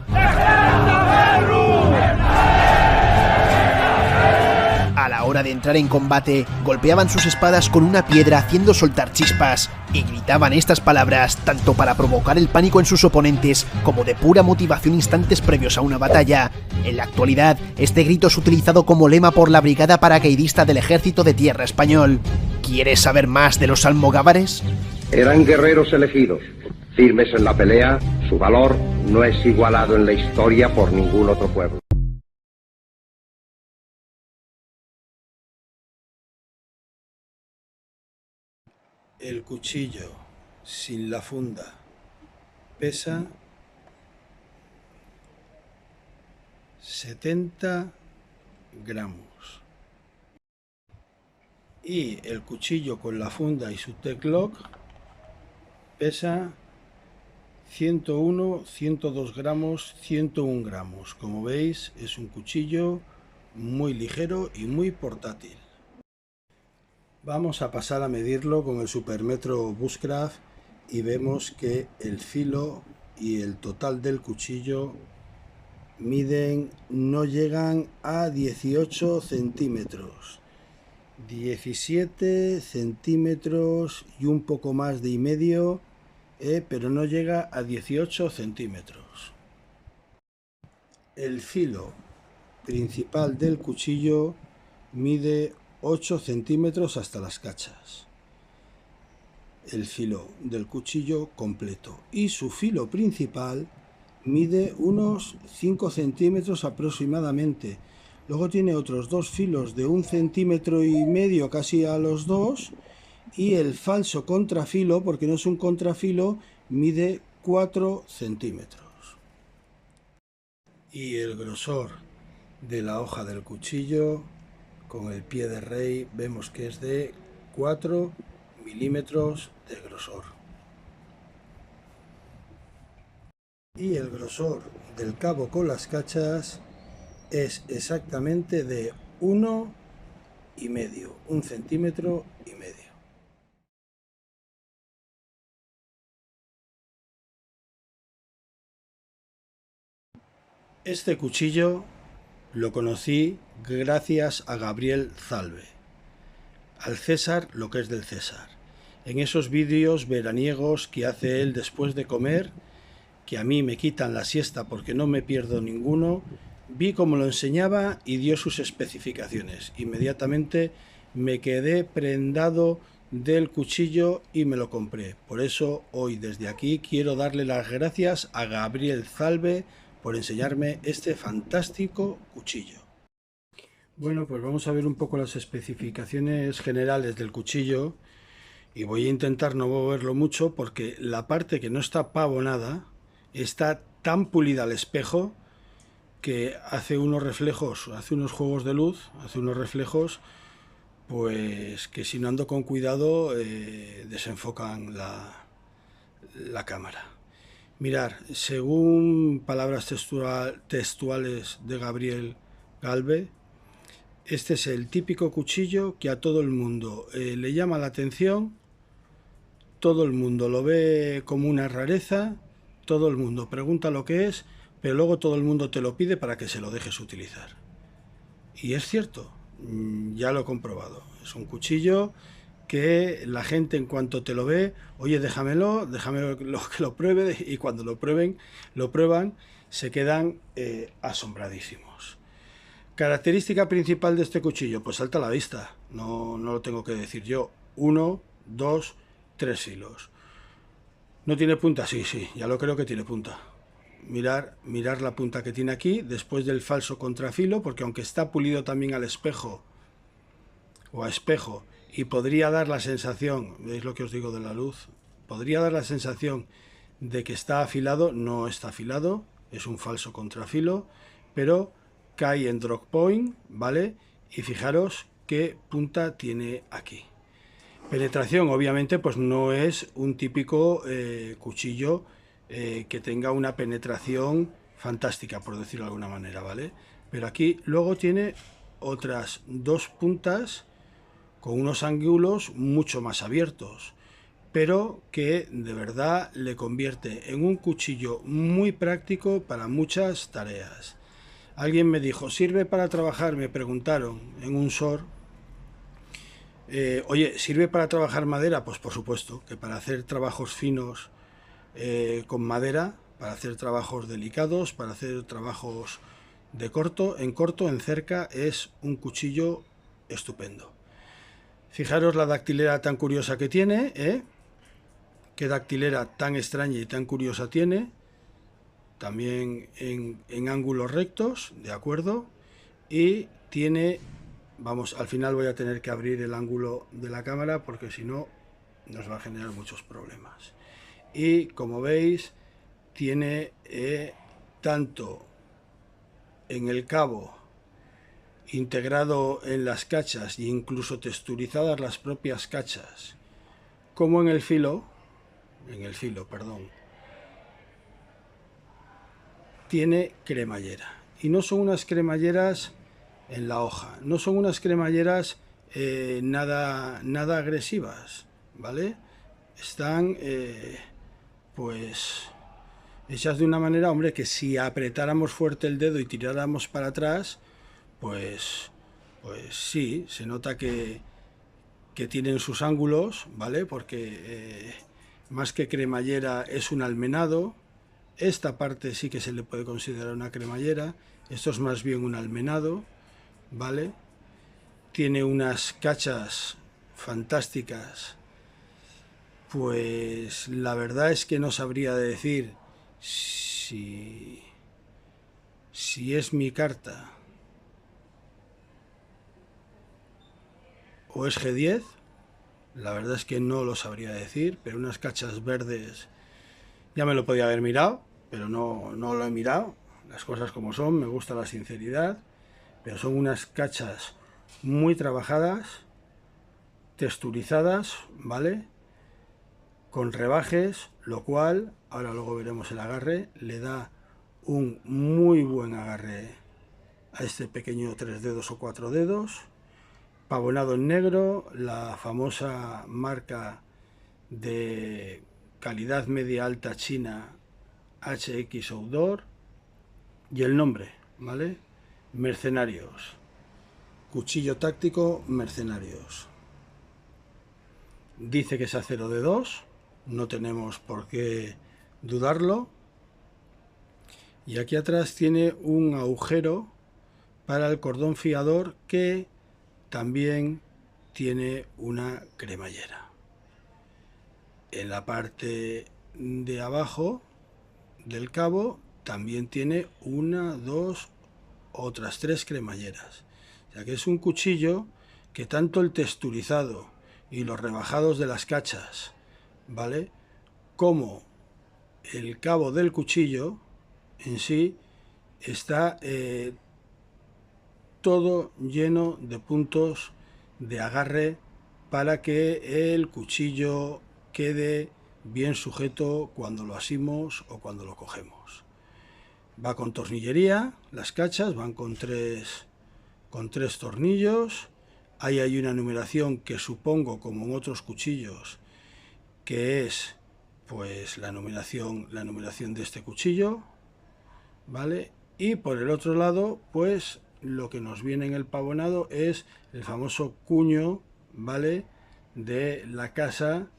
A la hora de entrar en combate, golpeaban sus espadas con una piedra haciendo soltar chispas, y gritaban estas palabras tanto para provocar el pánico en sus oponentes como de pura motivación instantes previos a una batalla. En la actualidad, este grito es utilizado como lema por la Brigada Paracaidista del Ejército de Tierra Español. ¿Quieres saber más de los almogávares? Eran guerreros elegidos, firmes en la pelea. Su valor no es igualado en la historia por ningún otro pueblo. El cuchillo sin la funda pesa 70 gramos y el cuchillo con la funda y su Tek-Lok pesa 101, 102 gramos, 101 gramos. Como veis, es un cuchillo muy ligero y muy portátil. Vamos a pasar a medirlo con el Supermetro Bushcraft y vemos que el filo y el total del cuchillo no llegan a 18 centímetros. 17 centímetros y un poco más de y medio, pero no llega a 18 centímetros. El filo principal del cuchillo mide 8 centímetros hasta las cachas. el filo del cuchillo completo y su filo principal mide unos 5 centímetros aproximadamente. Luego tiene otros dos filos de 1,5 centímetros casi a los dos, y el falso contrafilo, porque no es un contrafilo, mide 4 centímetros. Y el grosor de la hoja del cuchillo con el pie de rey vemos que es de 4 milímetros de grosor. Y el grosor del cabo con las cachas es exactamente de 1,5, 1,5 centímetros. Este cuchillo lo conocí gracias a Gabriel Zalbe, al César lo que es del César. En esos vídeos veraniegos que hace él después de comer, que a mí me quitan la siesta porque no me pierdo ninguno, vi cómo lo enseñaba y dio sus especificaciones. Inmediatamente me quedé prendado del cuchillo y me lo compré. Por eso hoy desde aquí quiero darle las gracias a Gabriel Zalbe por enseñarme este fantástico cuchillo. Bueno, pues vamos a ver un poco las especificaciones generales del cuchillo y voy a intentar no moverlo mucho porque la parte que no está pavonada está tan pulida al espejo que hace unos reflejos, hace unos juegos de luz, hace unos reflejos, pues que si no ando con cuidado desenfocan la cámara. Mirar, según palabras textuales de Gabriel Zalbe, este es el típico cuchillo que a todo el mundo le llama la atención, todo el mundo lo ve como una rareza, todo el mundo pregunta lo que es, pero luego todo el mundo te lo pide para que se lo dejes utilizar. Y es cierto, ya lo he comprobado. Es un cuchillo que la gente en cuanto te lo ve, oye, déjamelo que lo pruebe, y cuando lo prueban, se quedan asombradísimos. Característica principal de este cuchillo, pues salta a la vista, no lo tengo que decir yo. 1, 2, 3 filos. ¿No tiene punta? Sí, ya lo creo que tiene punta. Mirar la punta que tiene aquí, después del falso contrafilo, porque aunque está pulido también al espejo, o a espejo, y podría dar la sensación, ¿veis lo que os digo de la luz? Podría dar la sensación de que está afilado, no está afilado, es un falso contrafilo, pero cae en drop point, ¿vale? Y fijaros qué punta tiene aquí. Penetración, obviamente, pues no es un típico cuchillo que tenga una penetración fantástica, por decirlo de alguna manera, ¿vale? Pero aquí luego tiene otras dos puntas con unos ángulos mucho más abiertos, pero que de verdad le convierte en un cuchillo muy práctico para muchas tareas. Alguien me dijo, ¿sirve para trabajar? Me preguntaron en un SOR. Oye, ¿sirve para trabajar madera? Pues por supuesto, que para hacer trabajos finos con madera, para hacer trabajos delicados, para hacer trabajos de en cerca, es un cuchillo estupendo. Fijaros la dactilera tan curiosa que tiene, qué dactilera tan extraña y tan curiosa tiene, también en ángulos rectos, de acuerdo, y tiene, vamos, al final voy a tener que abrir el ángulo de la cámara porque si no nos va a generar muchos problemas. Y como veis, tiene tanto en el cabo integrado en las cachas e incluso texturizadas las propias cachas, como en el filo, tiene cremallera. Y no son unas cremalleras en la hoja, no son unas cremalleras nada agresivas, ¿vale? Están pues hechas de una manera, hombre, que si apretáramos fuerte el dedo y tiráramos para atrás, pues sí, se nota que tienen sus ángulos, ¿vale? Porque más que cremallera es un almenado. Esta parte sí que se le puede considerar una cremallera. Esto es más bien un almenado, ¿vale? Tiene unas cachas fantásticas, Pues la verdad es que no sabría decir si es mi carta o es G10. La verdad es que no lo sabría decir, pero unas cachas verdes ya me lo podía haber mirado, pero no lo he mirado. Las cosas como son, me gusta la sinceridad, pero son unas cachas muy trabajadas, texturizadas, ¿vale? Con rebajes, lo cual, ahora luego veremos el agarre, le da un muy buen agarre a este pequeño 3 dedos o 4 dedos. Pavonado en negro, la famosa marca de calidad media alta china HX Outdoor, y el nombre, ¿vale? Mercenarios. Cuchillo táctico Mercenarios. Dice que es acero de 2, no tenemos por qué dudarlo. Y aquí atrás tiene un agujero para el cordón fiador que también tiene una cremallera. En la parte de abajo del cabo también tiene una, dos, otras 3 cremalleras. O sea que es un cuchillo que tanto el texturizado y los rebajados de las cachas, ¿vale?, como el cabo del cuchillo en sí está todo lleno de puntos de agarre para que el cuchillo quede bien sujeto cuando lo asimos o cuando lo cogemos. Va con tornillería, las cachas van con tres tornillos. Ahí hay una numeración que supongo, como en otros cuchillos, que es pues la numeración de este cuchillo, ¿vale? Y por el otro lado, pues lo que nos viene en el pavonado es el famoso cuño, ¿vale?, de la casa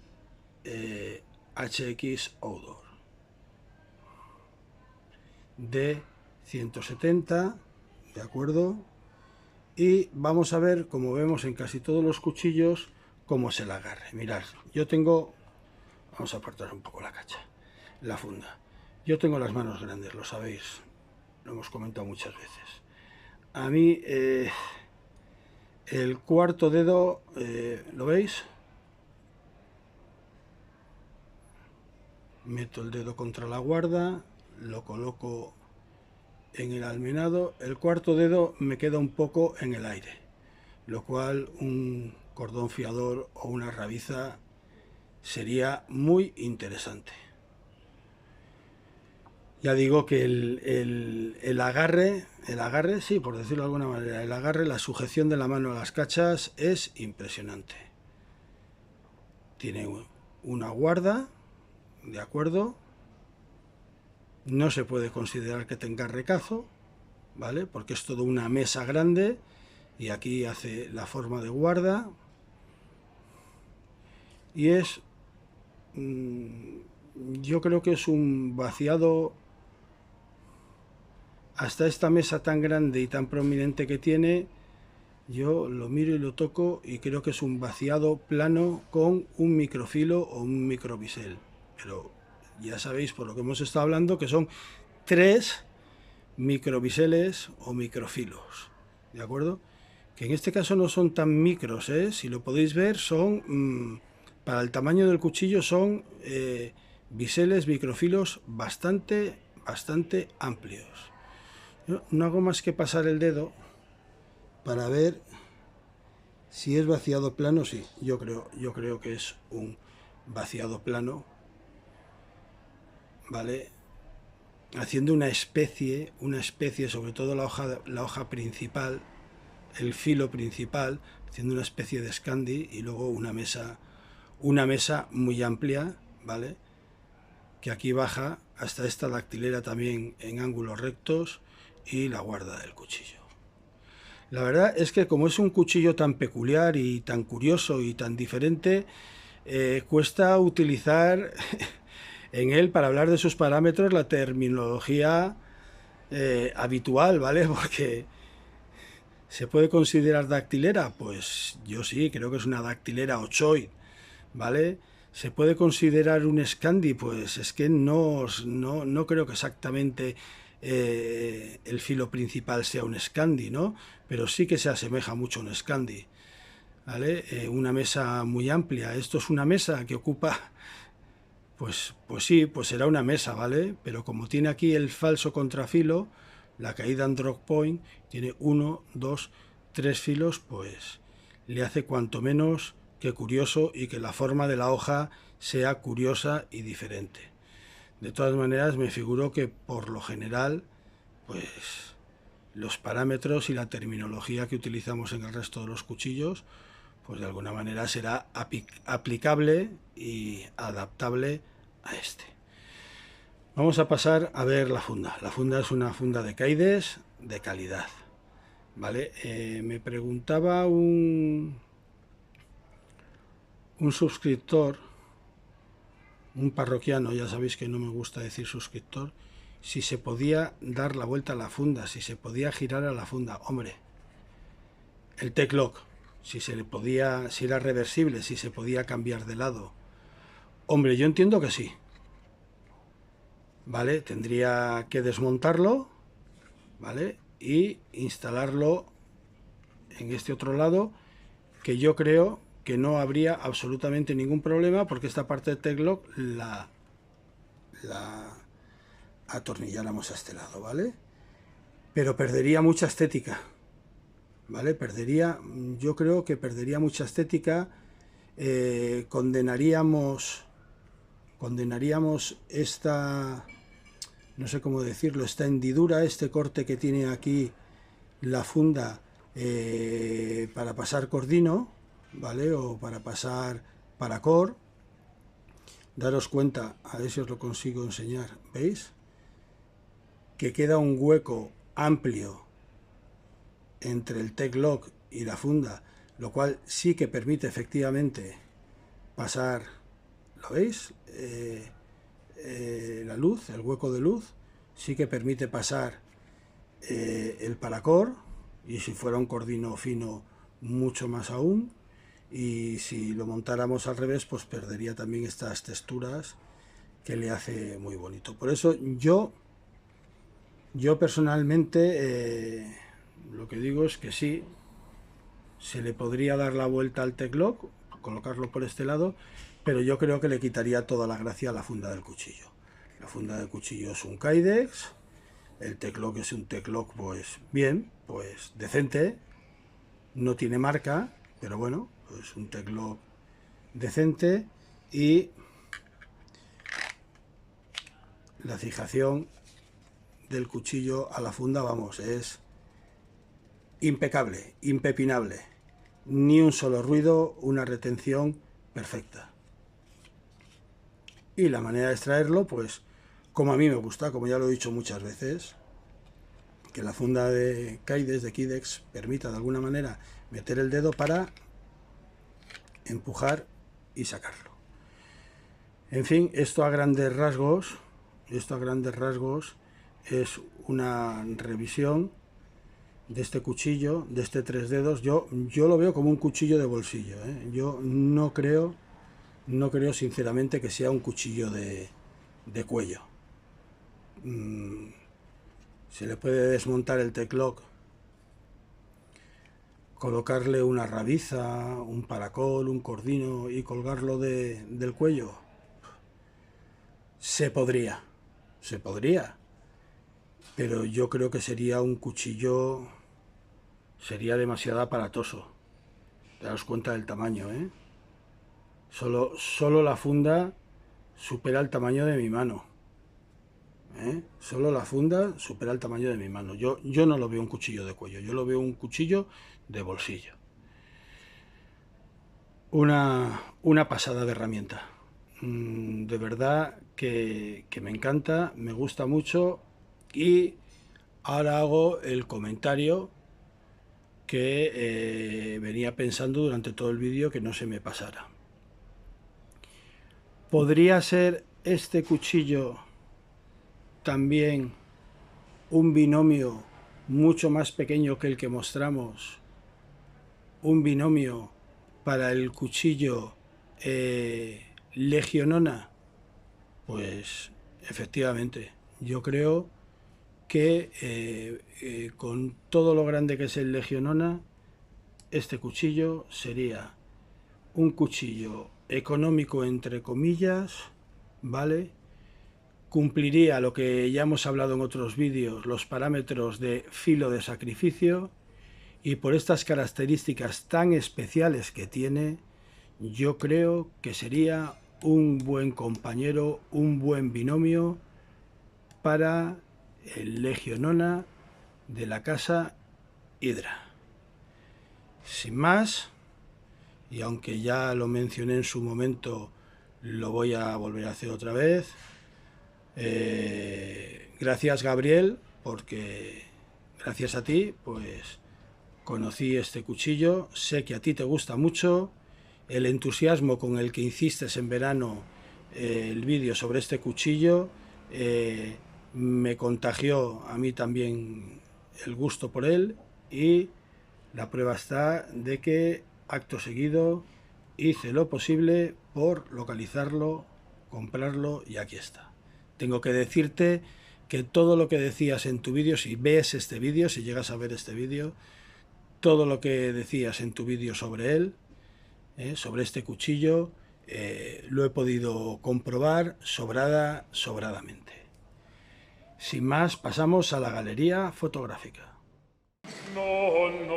HX Outdoor de 170, ¿de acuerdo? Y vamos a ver, como vemos en casi todos los cuchillos, cómo se la agarre. Mirad, yo tengo, vamos a apartar un poco la cacha, la funda. Yo tengo las manos grandes, lo sabéis, lo hemos comentado muchas veces. A mí el cuarto dedo, ¿lo veis? Meto el dedo contra la guarda, lo coloco en el almenado. El cuarto dedo me queda un poco en el aire, lo cual un cordón fiador o una rabiza sería muy interesante. Ya digo que el agarre, sí, por decirlo de alguna manera, el agarre, la sujeción de la mano a las cachas es impresionante. Tiene una guarda, ¿de acuerdo? No se puede considerar que tenga recazo, ¿vale?, porque es toda una mesa grande y aquí hace la forma de guarda. Y es, yo creo que es un vaciado, hasta esta mesa tan grande y tan prominente que tiene, yo lo miro y lo toco y creo que es un vaciado plano con un microfilo o un microbisel. Pero ya sabéis, por lo que hemos estado hablando, que son 3 microbiseles o microfilos, ¿de acuerdo? Que en este caso no son tan micros, ¿eh? Si lo podéis ver, son, para el tamaño del cuchillo, son biseles, microfilos bastante amplios. Yo no hago más que pasar el dedo para ver si es vaciado plano. Sí, yo creo que es un vaciado plano, ¿vale? Haciendo una especie, sobre todo la hoja principal, el filo principal, haciendo una especie de scandi, y luego una mesa muy amplia, ¿vale?, que aquí baja hasta esta dactilera también en ángulos rectos y la guarda del cuchillo. La verdad es que como es un cuchillo tan peculiar y tan curioso y tan diferente, cuesta utilizar en él, para hablar de sus parámetros, la terminología habitual, ¿vale? Porque ¿se puede considerar dactilera? Pues yo sí, creo que es una dactilera ochoid, ¿vale? ¿Se puede considerar un Scandi? Pues es que no creo que exactamente el filo principal sea un Scandi, ¿no? Pero sí que se asemeja mucho a un Scandi, ¿vale? Una mesa muy amplia. Esto es una mesa que ocupa, pues sí, pues será una mesa, ¿vale? Pero como tiene aquí el falso contrafilo, la caída en drop point, tiene 1, 2, 3 filos, pues le hace cuanto menos que curioso y que la forma de la hoja sea curiosa y diferente. De todas maneras, me figuro que por lo general, pues los parámetros y la terminología que utilizamos en el resto de los cuchillos, pues de alguna manera será aplicable y adaptable a este. Vamos a pasar a ver la funda. La funda es una funda de Kaides de calidad, ¿vale? Me preguntaba un suscriptor, un parroquiano, ya sabéis que no me gusta decir suscriptor, si se podía dar la vuelta a la funda, si se podía girar a la funda. Hombre, el T-Lock, si era reversible, si se podía cambiar de lado. Hombre, yo entiendo que sí. ¿Vale? Tendría que desmontarlo, ¿vale? Y instalarlo en este otro lado, que yo creo que no habría absolutamente ningún problema, porque esta parte de T-Lock la atornilláramos a este lado, ¿vale? Pero perdería mucha estética, ¿vale? Yo creo que perdería mucha estética. Condenaríamos esta, no sé cómo decirlo, esta hendidura, este corte que tiene aquí la funda para pasar cordino, ¿vale? O para pasar paracord. Daros cuenta, a ver si os lo consigo enseñar, ¿veis? Que queda un hueco amplio entre el T-Lock y la funda, lo cual sí que permite efectivamente pasar, ¿lo veis? La luz, el hueco de luz, sí que permite pasar el paracord, y si fuera un cordino fino, mucho más aún. Y si lo montáramos al revés, pues perdería también estas texturas que le hace muy bonito. Por eso yo personalmente lo que digo es que sí, se le podría dar la vuelta al T-Lock, colocarlo por este lado, pero yo creo que le quitaría toda la gracia a la funda del cuchillo. La funda del cuchillo es un Kydex, el T-Lock es un T-Lock, pues bien, pues decente, no tiene marca, pero bueno, pues un T-Lock decente, y la fijación del cuchillo a la funda, vamos, es impecable, impepinable, ni un solo ruido, una retención perfecta. Y la manera de extraerlo, pues como a mí me gusta, como ya lo he dicho muchas veces, que la funda de Kydex, de Kydex, permita de alguna manera meter el dedo para empujar y sacarlo. En fin, esto a grandes rasgos es una revisión de este cuchillo, de este 3 dedos. Yo lo veo como un cuchillo de bolsillo, ¿eh? Yo no creo sinceramente que sea un cuchillo de cuello. Se le puede desmontar el T-Lock, colocarle una rabiza, un paracord, un cordino y colgarlo del cuello. Se podría, pero yo creo que sería un cuchillo, sería demasiado aparatoso. Daos cuenta del tamaño, ¿eh? Solo la funda supera el tamaño de mi mano, ¿eh? Solo la funda supera el tamaño de mi mano. Yo no lo veo un cuchillo de cuello, yo lo veo un cuchillo de bolsillo. Una pasada de herramienta. De verdad que me encanta, me gusta mucho, y ahora hago el comentario que venía pensando durante todo el vídeo, que no se me pasara. ¿Podría ser este cuchillo también un binomio mucho más pequeño que el que mostramos? Un binomio para el cuchillo Legionona, pues efectivamente, yo creo que con todo lo grande que es el Legionona, este cuchillo sería un cuchillo económico entre comillas, ¿vale? Cumpliría lo que ya hemos hablado en otros vídeos, los parámetros de filo de sacrificio, y por estas características tan especiales que tiene, yo creo que sería un buen compañero, un buen binomio para el Legionona de la casa Hydra. Sin más, y aunque ya lo mencioné en su momento, lo voy a volver a hacer otra vez. Gracias, Gabriel, porque gracias a ti pues conocí este cuchillo. Sé que a ti te gusta mucho. El entusiasmo con el que hiciste en verano el vídeo sobre este cuchillo me contagió a mí también el gusto por él, y la prueba está de que acto seguido hice lo posible por localizarlo, comprarlo, y aquí está. Tengo que decirte que todo lo que decías en tu vídeo, si ves este vídeo, si llegas a ver este vídeo, todo lo que decías en tu vídeo sobre él, sobre este cuchillo, lo he podido comprobar sobradamente. Sin más, pasamos a la galería fotográfica. No, no.